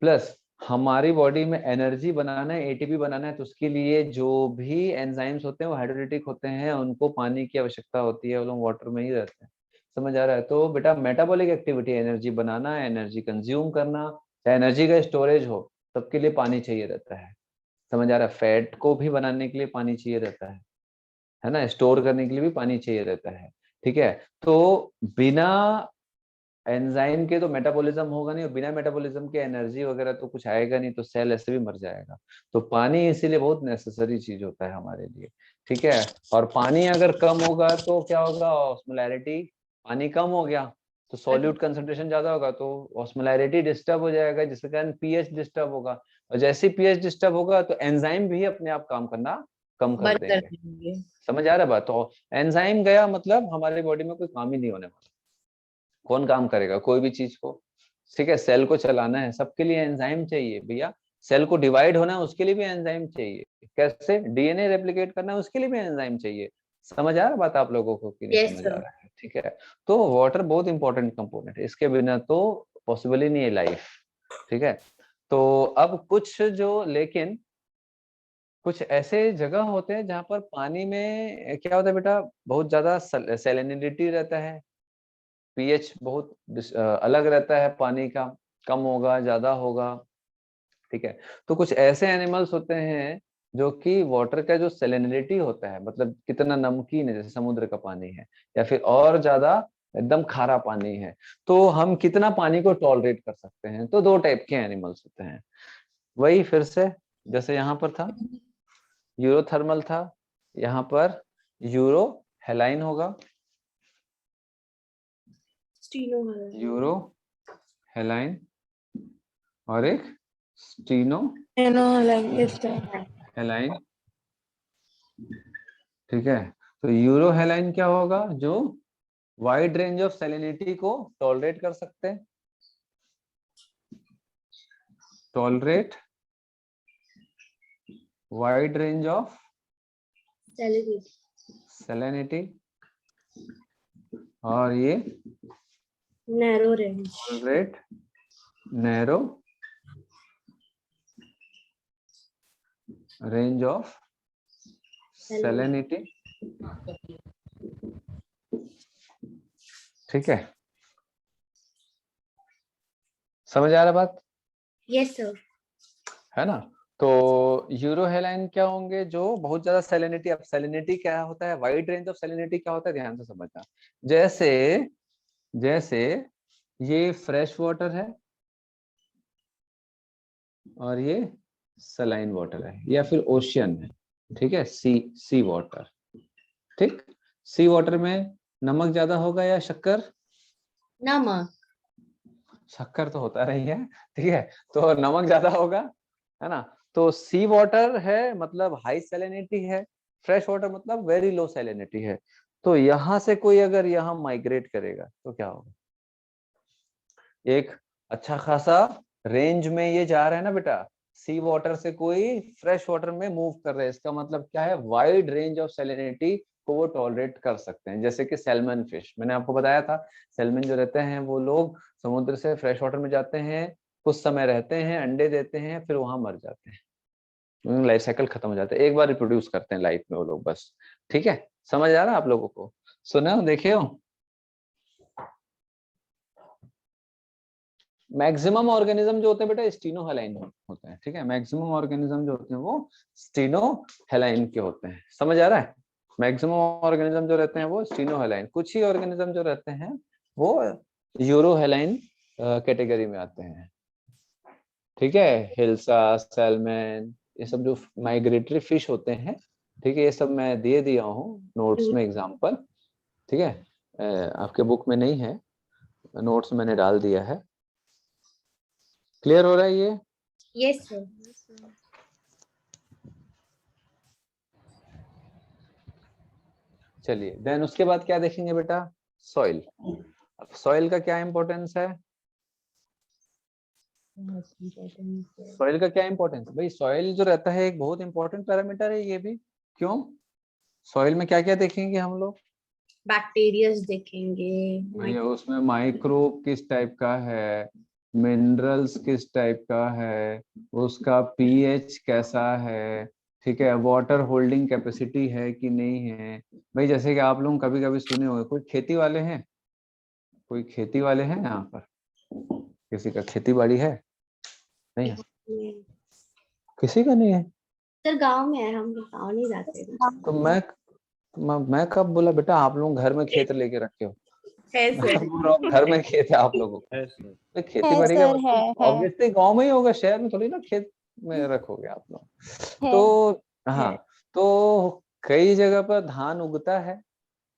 प्लस हमारी बॉडी में एनर्जी बनाना है, एटीपी बनाना है, तो उसके लिए जो भी एंजाइम्स होते हैं वो हाइड्रोलिटिक होते हैं, उनको पानी की आवश्यकता होती है, वो लोग वाटर में ही रहते हैं। समझ आ रहा है? तो बेटा मेटाबॉलिक एक्टिविटी, एनर्जी बनाना, एनर्जी कंज्यूम करना, चाहे एनर्जी का स्टोरेज हो, सबके लिए पानी चाहिए रहता है। समझ आ रहा है? फैट को भी बनाने के लिए पानी चाहिए रहता है ना, स्टोर करने के लिए भी पानी चाहिए रहता है। ठीक है, तो बिना एंजाइम के तो मेटाबॉलिज्म होगा नहीं, और बिना मेटाबॉलिज्म के एनर्जी वगैरह तो कुछ आएगा नहीं, तो सेल ऐसे भी मर जाएगा। तो पानी इसीलिए बहुत नेसेसरी चीज होता है हमारे लिए। ठीक है, और पानी अगर कम होगा तो क्या होगा? ऑस्मोलैरिटी, पानी कम हो गया तो सॉल्यूट कंसंट्रेशन ज्यादा होगा, तो ऑस्मोलैरिटी डिस्टर्ब हो जाएगा, जिसके कारण पीएच डिस्टर्ब होगा। और जैसे पीएच डिस्टर्ब होगा तो एंजाइम भी अपने आप काम करना कम कर
बंद कर
देंगे।
देंगे।
समझ आ रहा है बात? तो एंजाइम गया मतलब हमारी बॉडी में कोई काम ही नहीं होने वाला। कौन काम करेगा कोई भी चीज को? ठीक है, सेल को चलाना है, सबके लिए एंजाइम चाहिए भैया। सेल को डिवाइड होना है, उसके लिए भी एंजाइम चाहिए। कैसे? डीएनए रेप्लिकेट करना है, उसके लिए भी एंजाइम चाहिए। समझ आ रहा बात आप लोगों को कि नहीं
यस
समझ आ
सर।
रहा है? ठीक है, तो वाटर बहुत इंपॉर्टेंट कंपोनेंट है, इसके बिना तो पॉसिबल ही नहीं है लाइफ। ठीक है, तो अब कुछ जो, लेकिन कुछ ऐसे जगह होते हैं जहां पर पानी में क्या होता है बेटा, बहुत ज्यादा सैलिनिटी रहता है, पीएच बहुत अलग रहता है पानी का, कम होगा ज्यादा होगा। ठीक है, तो कुछ ऐसे एनिमल्स होते हैं जो कि वाटर का जो सैलिनिटी होता है, मतलब कितना नमकीन है, जैसे समुद्र का पानी है, या फिर और ज्यादा एकदम खारा पानी है, तो हम कितना पानी को टॉलरेट कर सकते हैं। तो दो टाइप के एनिमल्स होते हैं। वही फिर से, जैसे यहाँ पर था यूरोथर्मल था, यहाँ पर यूरो हेलाइन होगा,
स्टीनो है।
यूरो हेलाइन, और एक स्टीनो हेलाइन। ठीक है, तो यूरो हेलाइन क्या होगा? जो वाइड रेंज ऑफ सैलिनिटी को टॉलरेट कर सकते हैं, tolerate wide range of salinity, और ये
narrow range.
Tolerate narrow range of salinity. ठीक है, समझ आ रहा बात?
Yes sir.
है ना? तो यूरो हेलाइन क्या होंगे? जो बहुत ज्यादा सैलिनिटी। अब सैलिनिटी क्या होता है, वाइड रेंज ऑफ सैलिनिटी क्या होता है, ध्यान से समझना। जैसे जैसे ये फ्रेश वाटर है और ये सलाइन वाटर है, या फिर ओशियन है। ठीक है, सी वाटर। ठीक, सी वाटर में नमक ज्यादा होगा या शक्कर?
नमक।
शक्कर तो होता रही है, ठीक है, तो नमक ज्यादा होगा, है ना? तो सी वाटर है मतलब हाई सैलिनिटी है, फ्रेश वाटर मतलब वेरी लो सैलिनिटी है। तो यहाँ से कोई अगर यहाँ माइग्रेट करेगा तो क्या होगा, एक अच्छा खासा रेंज में ये जा रहा है ना बेटा, सी वाटर से कोई फ्रेश वाटर में मूव कर रहे हैं, इसका मतलब क्या है, वाइड रेंज ऑफ सैलिनिटी को वो टॉलरेट कर सकते हैं। जैसे कि सैल्मन फिश, मैंने आपको बताया था, सैल्मन जो रहते हैं वो लोग समुद्र से फ्रेश वाटर में जाते हैं, कुछ समय रहते हैं, अंडे देते हैं, फिर वहां मर जाते हैं, लाइफ साइकिल खत्म हो जाता है, एक बार रिप्रोड्यूस करते हैं लाइफ में वो लोग बस। ठीक है, समझ आ रहा है आप लोगों को, सुना हो, देखे हो? मैक्सिमम ऑर्गेनिज्म जो होते हैं बेटा स्टीनोहेलाइन होते हैं। ठीक है, मैक्सिमम ऑर्गेनिज्म जो होते हैं वो स्टीनोहेलाइन के होते हैं। समझ आ रहा है? मैक्सिमम ऑर्गेनिज्म जो रहते हैं वो स्टीनोहेलाइन, कुछ ही ऑर्गेनिज्म जो रहते हैं वो यूरोहेलाइन कैटेगरी में आते हैं। ठीक है, हिल्सा, सैल्मन, ये सब जो माइग्रेटरी फिश होते हैं, ठीक है, ये सब मैं दे दिया हूँ नोट्स में एग्जांपल। ठीक है, आपके बुक में नहीं है, नोट्स मैंने डाल दिया है। क्लियर हो रहा है ये?
Yes sir.
चलिए, देन उसके बाद क्या देखेंगे बेटा, सॉइल। अब सॉइल का क्या इंपॉर्टेंस है, सॉइल का क्या इंपॉर्टेंस है भाई, सॉइल जो रहता है एक बहुत इंपॉर्टेंट पैरामीटर है ये भी। क्यों? सॉइल में क्या क्या देखेंगे हम लोग,
बैक्टीरियाज देखेंगे,
भैया उसमें माइक्रोब किस टाइप का है, मिनरल्स किस टाइप का है, उसका पीएच कैसा है, ठीक है, वाटर होल्डिंग कैपेसिटी है कि नहीं है। भाई जैसे कि आप लोग कभी कभी सुने होंगे, कोई खेती वाले हैं, कोई खेती वाले हैं यहाँ पर, किसी का खेती बाड़ी है? नहीं है, किसी का नहीं है।
सर गांव में है, हम लोग गांव नहीं जाते ना।
तो मैं कब बोला बेटा आप लोग घर में खेत लेके रखे हो?
है
मैं
सर।
कब बोल रहा हूँ घर में खेत है आप लोगों को? तो खेती
है
बाड़ी का
सर, है
मतलब
है
ऑब्वियसली गांव में ही होगा, शहर में थोड़ी ना खेत में रखोगे आप लोग।
है
तो हाँ, तो कई जगह पर धान उगता है,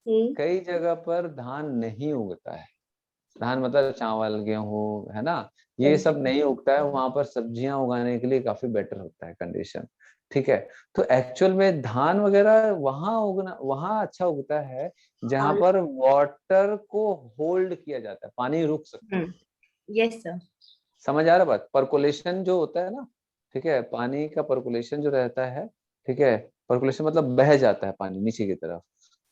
कई जगह पर धान नहीं उगता है। धान मतलब चावल, गेहूं, है ना, ये सब नहीं उगता है, वहां पर सब्जियां उगाने के लिए काफी बेटर होता है कंडीशन। ठीक है, तो एक्चुअल में धान वगैरह वहां उगना, वहां अच्छा उगता है जहां पर वाटर को होल्ड किया जाता है, पानी रुक सकता है।
Yes sir.
समझ आ रहा बात, पर्कुलेशन जो होता है ना, ठीक है, पानी का पर्कुलेशन जो रहता है, ठीक है, पर्कुलेशन मतलब बह जाता है पानी नीचे की तरफ।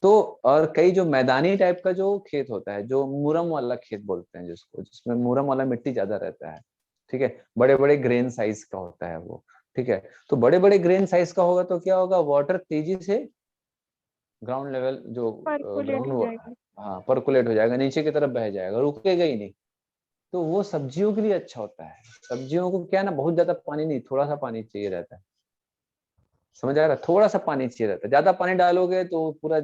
तो और कई जो मैदानी टाइप का जो खेत होता है, जो मुरम वाला खेत बोलते हैं जिसको, जिसमें मुरम वाला मिट्टी ज्यादा रहता है, ठीक है, बड़े बड़े ग्रेन साइज का होता है वो। ठीक है, तो बड़े बड़े ग्रेन साइज का होगा तो क्या होगा, वाटर तेजी से ग्राउंड लेवल जो
पर्कुलेट हो
ग्राउंड,
जाएगा।
हाँ पर्कुलेट हो जाएगा, नीचे की तरफ बह जाएगा, रुकेगा ही नहीं। तो वो सब्जियों के लिए अच्छा होता है। सब्जियों को क्या है ना, बहुत ज्यादा पानी नहीं, थोड़ा सा पानी चाहिए रहता है। समझ आ रहा है, थोड़ा सा पानी चाहिए रहता है, ज्यादा पानी डालोगे तो पूरा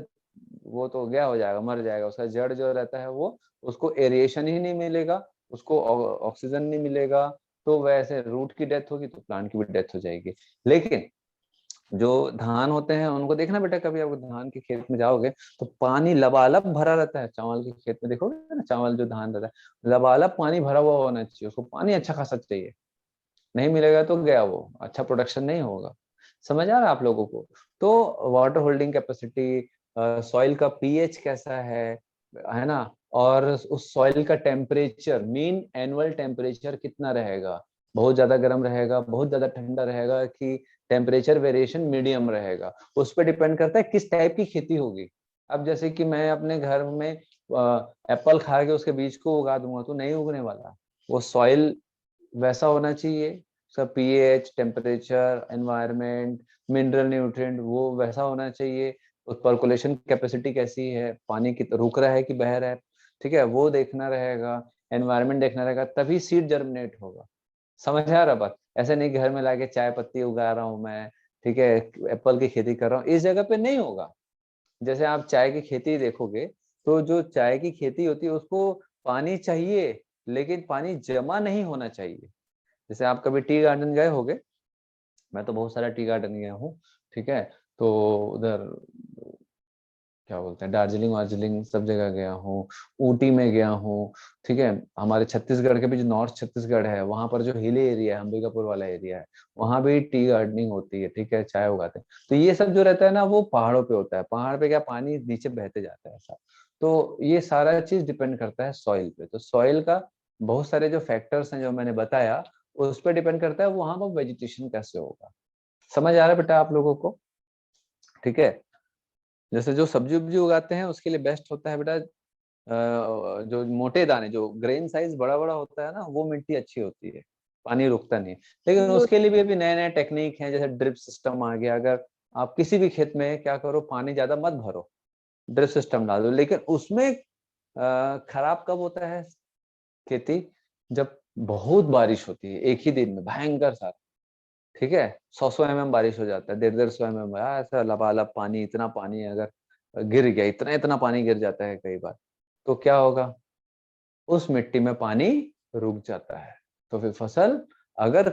वो तो गया हो जाएगा, मर जाएगा, उसका जड़ जो रहता है वो, उसको एरिएशन ही नहीं मिलेगा, उसको ऑक्सीजन नहीं मिलेगा, तो वैसे रूट की डेथ होगी तो प्लांट की भी डेथ हो जाएगी। लेकिन जो धान होते हैं उनको देखना बेटा, कभी आप धान के खेत में जाओगे तो पानी लबालब भरा रहता है, चावल के खेत में देखोगे ना, चावल जो धान रहता है लबालब पानी भरा हुआ होना चाहिए, उसको पानी अच्छा खासा चाहिए, नहीं मिलेगा तो गया वो, अच्छा प्रोडक्शन नहीं होगा। समझ आ रहा है आप लोगों को? तो वाटर होल्डिंग कैपेसिटी, सॉइल का पीएच कैसा है ना, और उस सॉइल का टेम्परेचर, मीन एनुअल टेम्परेचर कितना रहेगा, बहुत ज्यादा गर्म रहेगा, बहुत ज्यादा ठंडा रहेगा, कि टेम्परेचर वेरिएशन मीडियम रहेगा, उस पर डिपेंड करता है किस टाइप की खेती होगी। अब जैसे कि मैं अपने घर में एप्पल खा के उसके बीज को उगा दूंगा तो नहीं उगने वाला, वो सॉइल वैसा होना चाहिए, उसका pH, temperature, environment, mineral nutrient वो वैसा होना चाहिए, उस पर्कुलेशन कैपेसिटी कैसी है, पानी की रुक रहा है कि बह रहा है, ठीक है, वो देखना रहेगा, एनवायरनमेंट देखना रहेगा, तभी सीड जर्मिनेट होगा। समझ आ रहा बात? ऐसे नहीं घर में लाके चाय पत्ती उगा रहा हूँ मैं, ठीक है, एप्पल की खेती कर रहा हूँ, इस जगह पे नहीं होगा। जैसे आप चाय की खेती देखोगे, तो जो चाय की खेती होती है उसको पानी चाहिए, लेकिन पानी जमा नहीं होना चाहिए। जैसे आप कभी टी गार्डन गए होगे, मैं तो बहुत सारा टी गार्डन गया हूँ, ठीक है, तो उधर क्या बोलते हैं, दार्जिलिंग वार्जिलिंग सब जगह गया हूँ, ऊटी में गया हूँ, ठीक है। हमारे छत्तीसगढ़ के भी जो नॉर्थ छत्तीसगढ़ है वहां पर जो हिली एरिया है, अंबिकापुर वाला एरिया है, वहां भी टी गार्डनिंग होती है, ठीक है, चाय उगाते हैं। तो ये सब जो रहता है ना वो पहाड़ों पे होता है। पहाड़ पे क्या पानी नीचे बहते जाता है ऐसा। तो ये सारा चीज डिपेंड करता है सॉइल पे। तो सॉइल का बहुत सारे जो फैक्टर्स हैं जो मैंने बताया उस पर डिपेंड करता है वहां पर वेजिटेशन कैसे होगा। समझ आ रहा है बेटा आप लोगों को? ठीक है। जैसे जो सब्जी उब्जी उगाते हैं उसके लिए बेस्ट होता है बेटा जो मोटे दाने, जो ग्रेन साइज बड़ा बड़ा होता है ना, वो मिट्टी अच्छी होती है, पानी रुकता नहीं। लेकिन उसके लिए भी अभी नए नए टेक्निक हैं, जैसे ड्रिप सिस्टम आ गया। अगर आप किसी भी खेत में क्या करो, पानी ज्यादा मत भरो, ड्रिप सिस्टम डाल दो। लेकिन उसमें खराब कब होता है खेती? जब बहुत बारिश होती है एक ही दिन में भयंकर सारा, ठीक है, 100 mm बारिश हो जाता है, 150 mm ऐसा लबालब पानी, इतना पानी अगर गिर गया, इतना इतना पानी गिर जाता है कई बार, तो क्या होगा, उस मिट्टी में पानी रुक जाता है। तो फिर फसल अगर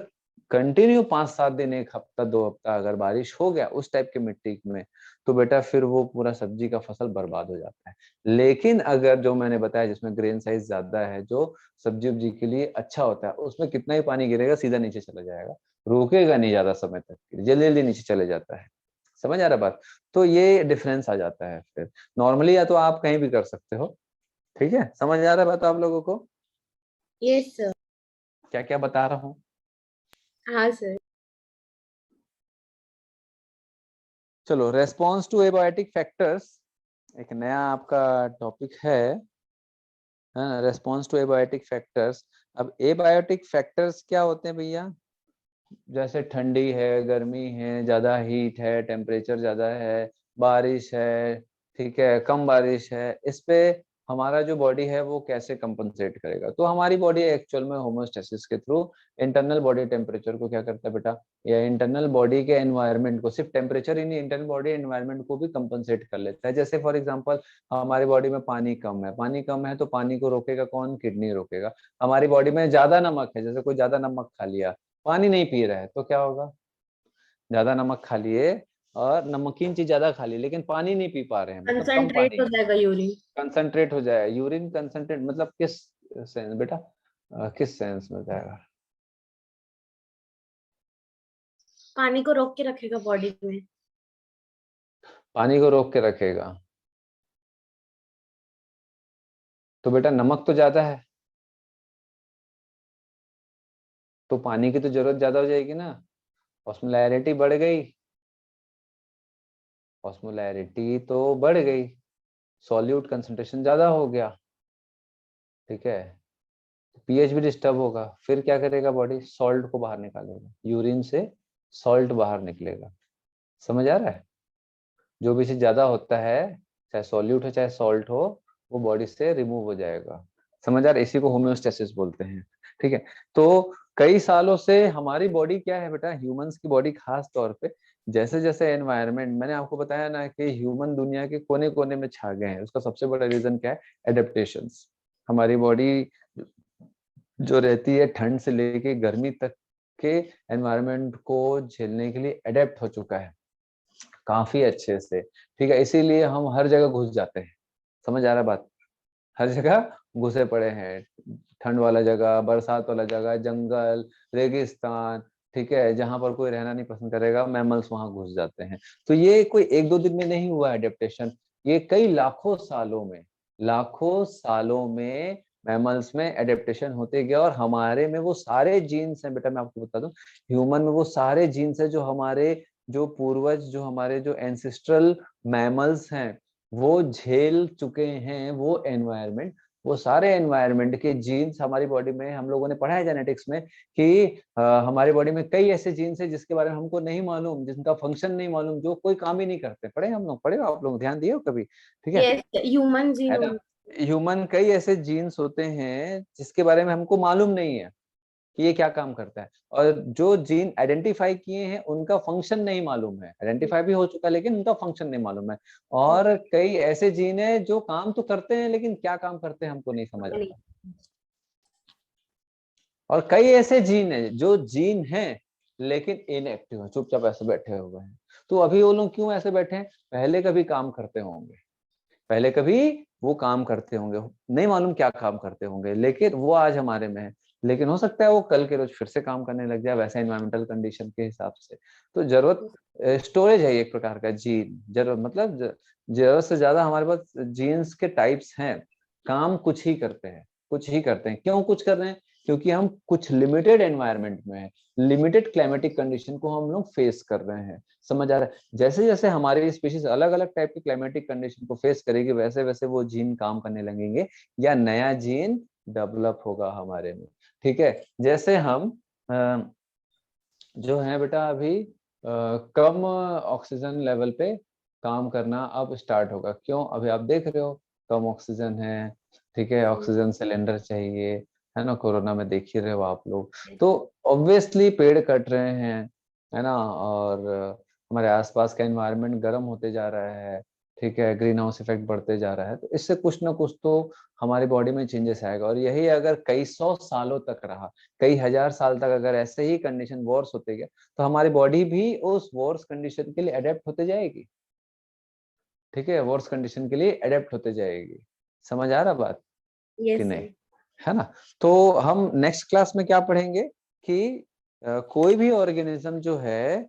कंटिन्यू 5-7 दिन, एक हफ्ता 2 हफ्ता अगर बारिश हो गया उस टाइप की मिट्टी में, तो बेटा फिर वो पूरा सब्जी का फसल बर्बाद हो जाता है। लेकिन अगर जो मैंने बताया जिसमें ग्रेन साइज ज्यादा है, जो सब्जी उब्जी के लिए अच्छा होता है, उसमें कितना ही पानी गिरेगा सीधा नीचे चला जाएगा, रुकेगा नहीं ज्यादा समय तक, जल्दी जल्दी नीचे चले जाता है। समझ आ रहा बात? तो ये डिफरेंस आ जाता है। फिर नॉर्मली या तो आप कहीं भी कर सकते हो, ठीक है। समझ आ रहा है बात आप लोगों को?
Yes sir.
क्या क्या बता रहा हूँ?
हाँ सर।
चलो, रेस्पॉन्स टू एबायोटिक फैक्टर्स एक नया आपका टॉपिक है ना, रेस्पॉन्स टू एबायोटिक फैक्टर्स। अब एबायोटिक फैक्टर्स क्या होते हैं भैया? जैसे ठंडी है, गर्मी है, ज्यादा हीट है, टेम्परेचर ज्यादा है, बारिश है, ठीक है, कम बारिश है, इस पे हमारा जो बॉडी है वो कैसे कंपनसेट करेगा? तो हमारी बॉडी एक्चुअल में होमोस्टेसिस के थ्रू इंटरनल बॉडी टेम्परेचर को क्या करता है बेटा, या इंटरनल बॉडी के एनवायरनमेंट को, सिर्फ टेम्परेचर ही नहीं, इंटरनल बॉडी एनवायरनमेंट को भी कंपनसेट कर लेता है। जैसे फॉर एग्जांपल हमारी बॉडी में पानी कम है, पानी कम है तो पानी को रोकेगा कौन? किडनी रोकेगा। हमारी बॉडी में ज्यादा नमक है, जैसे कोई ज्यादा नमक खा लिया, पानी नहीं पी रहा है, तो क्या होगा? ज्यादा नमक खा लिए और नमकीन चीज ज्यादा खा ली लेकिन पानी नहीं पी पा रहे हैं, मतलब कम
कंसंट्रेट
पानी,
हो जाएगा यूरिन।
कंसंट्रेट हो जाए, यूरिन कंसंट्रेट मतलब किस सेंस बेटा, किस सेंस में जाएगा?
पानी को रोक के रखेगा बॉडी में।
पानी को रोक के रखेगा, तो बेटा नमक तो ज्यादा है तो पानी की तो जरूरत ज्यादा हो जाएगी ना, ऑस्मोलैरिटी बढ़ गई, ऑस्मोलैरिटी तो बढ़ गई, सॉल्यूट कंसंट्रेशन ज्यादा हो गया, ठीक है, पीएच भी डिस्टर्ब होगा। फिर क्या करेगा बॉडी? सॉल्ट को बाहर निकालेगा, यूरिन से सॉल्ट बाहर निकलेगा। समझ आ रहा है? जो भी चीज ज्यादा होता है, चाहे सॉल्यूट हो चाहे सॉल्ट हो, वो बॉडी से रिमूव हो जाएगा। समझ आ रहा है? इसी को होम्योस्टेसिस बोलते हैं, ठीक है। तो कई सालों से हमारी बॉडी क्या है बेटा, ह्यूमंस की बॉडी खास तौर पे, जैसे जैसे एनवायरनमेंट, मैंने आपको बताया ना कि ह्यूमन दुनिया के कोने कोने में छा गए हैं, उसका सबसे बड़ा रीजन क्या है? एडेप्टेशंस। हमारी बॉडी जो रहती है ठंड से लेके गर्मी तक के एनवायरनमेंट को झेलने के लिए एडेप्ट हो चुका है काफी अच्छे से, ठीक है। इसीलिए हम हर जगह घुस जाते हैं। समझ आ रहा है बात? हर जगह घुसे पड़े हैं, ठंड वाला जगह, बरसात वाला जगह, जंगल, रेगिस्तान, ठीक है, जहां पर कोई रहना नहीं पसंद करेगा, मैमल्स वहां घुस जाते हैं। तो ये कोई 1-2 दिन में नहीं हुआ एडेप्टेशन, ये कई लाखों सालों में मैमल्स में एडेप्टेशन होते गया। और हमारे में वो सारे जीन्स हैं बेटा, मैं आपको बता दूं, ह्यूमन में वो सारे जीन्स हैं जो हमारे जो पूर्वज, जो हमारे जो एंसेस्ट्रल मैमल्स हैं वो झेल चुके हैं, वो एनवायरनमेंट, वो सारे एनवायरनमेंट के जीन्स हमारी बॉडी में, हम लोगों ने पढ़ा है जेनेटिक्स में कि हमारी बॉडी में कई ऐसे जीन्स हैं जिसके बारे में हमको नहीं मालूम, जिनका फंक्शन नहीं मालूम, जो कोई काम ही नहीं करते। पढ़े हम लोग, पढ़े हो आप लोग, ध्यान दिए हो कभी? ठीक है,
यस, ह्यूमन
है ना?
जीनोम।
ह्यूमन कई ऐसे जीन्स होते हैं जिसके बारे में हमको मालूम नहीं है कि ये क्या काम करता है, और जो जीन आइडेंटिफाई किए हैं उनका फंक्शन नहीं मालूम है, आइडेंटिफाई भी हो चुका है लेकिन उनका फंक्शन नहीं मालूम है। और कई ऐसे जीन है जो काम तो करते हैं लेकिन क्या काम करते हैं हमको नहीं समझ आता। और कई ऐसे जीन है जो जीन हैं लेकिन इनएक्टिव है, चुपचाप ऐसे बैठे हुए हैं। तो अभी वो लोग क्यों ऐसे बैठे हैं? पहले कभी काम करते होंगे, पहले कभी वो काम करते होंगे, नहीं मालूम क्या काम करते होंगे, लेकिन वो आज हमारे में है। लेकिन हो सकता है वो कल के रोज फिर से काम करने लग जाए वैसा एनवायरमेंटल कंडीशन के हिसाब से। तो जरूरत स्टोरेज है एक प्रकार का जीन, जरूरत मतलब जरूरत से ज्यादा हमारे पास जीन्स के टाइप्स हैं, काम कुछ ही करते हैं, कुछ ही करते हैं। क्यों कुछ कर रहे हैं? क्योंकि हम कुछ लिमिटेड एनवायरनमेंट में हैं, लिमिटेड क्लाइमेटिक कंडीशन को हम लोग फेस कर रहे हैं। समझ आ रहा है? जैसे जैसे हमारी स्पीशीज अलग अलग टाइप की क्लाइमेटिक कंडीशन को फेस करेगी वैसे वैसे वो जीन काम करने लगेंगे या नया जीन डेवलप होगा हमारे में। ठीक है, जैसे हम जो है बेटा अभी कम ऑक्सीजन लेवल पे काम करना अब स्टार्ट होगा। क्यों? अभी आप देख रहे हो कम ऑक्सीजन है, ठीक है, ऑक्सीजन सिलेंडर चाहिए, है ना, कोरोना में देख ही रहे हो आप लोग। तो ऑब्वियसली पेड़ कट रहे हैं, है ना, और हमारे आसपास का एनवायरनमेंट गर्म होते जा रहा है, ठीक है, ग्रीन हाउस इफेक्ट बढ़ते जा रहा है। तो इससे कुछ ना कुछ तो हमारी बॉडी में चेंजेस आएगा, और यही अगर कई सौ सालों तक रहा, कई हजार साल तक अगर ऐसे ही कंडीशन वॉर्स होते गए, तो हमारी बॉडी भी उस वॉर्स कंडीशन के लिए अडेप्ट होते जाएगी। ठीक है, वॉर्स कंडीशन के लिए अडेप्ट होते जाएगी। समझ आ रहा बात कि
यस
नहीं?
सर।
है ना? तो हम नेक्स्ट क्लास में क्या पढ़ेंगे कि कोई भी ऑर्गेनिज्म जो है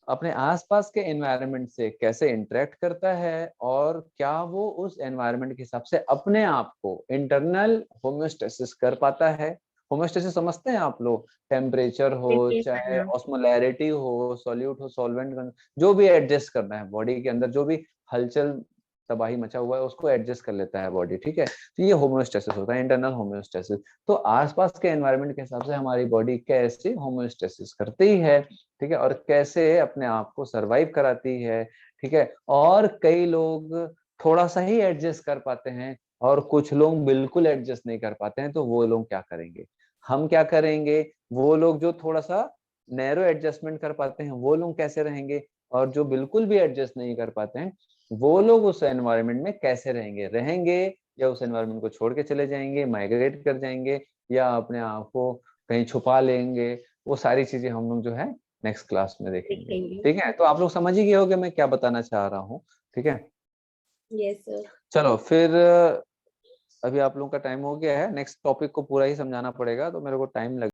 अपने आसपास के एनवायरनमेंट से कैसे इंटरेक्ट करता है, और क्या वो उस एनवायरनमेंट के हिसाब से अपने आप को इंटरनल होम्योस्टेसिस कर पाता है। होम्योस्टेसिस समझते हैं आप लोग? टेम्परेचर हो,
रिप्लेस
चाहे
करना।
ऑस्मोलैरिटी हो, सॉल्यूट हो, सॉल्वेंट, जो भी एडजस्ट करना है बॉडी के अंदर, जो भी हलचल तबाही मचा हुआ है उसको एडजस्ट कर लेता है बॉडी। ठीक है, तो ये होम्योस्टेसिस होता है, इंटरनल होम्योस्टेसिस। तो आसपास के एनवायरनमेंट के हिसाब से हमारी बॉडी कैसे होम्योस्टेसिस करती है, ठीक है, और कैसे अपने आप को सरवाइव कराती है। ठीक है, और कई लोग थोड़ा सा ही एडजस्ट कर पाते हैं और कुछ लोग बिल्कुल एडजस्ट नहीं कर पाते हैं। तो वो लोग क्या करेंगे, हम क्या करेंगे? वो लोग जो थोड़ा सा नैरो एडजस्टमेंट कर पाते हैं वो लोग कैसे रहेंगे, और जो बिल्कुल भी एडजस्ट नहीं कर पाते हैं वो लोग उस एनवायरनमेंट में कैसे रहेंगे, या उस एनवायरनमेंट को छोड़ के चले जाएंगे, माइग्रेट कर जाएंगे, या अपने आप को कहीं छुपा लेंगे। वो सारी चीजें हम लोग जो है नेक्स्ट क्लास में देखेंगे।
देखेंगे।
ठीक है, तो आप लोग समझ ही गए होंगे मैं क्या बताना चाह रहा हूँ। ठीक है,
यस सर।
चलो फिर अभी आप लोगों का टाइम हो गया है, नेक्स्ट टॉपिक को पूरा ही समझाना पड़ेगा तो मेरे को टाइम लग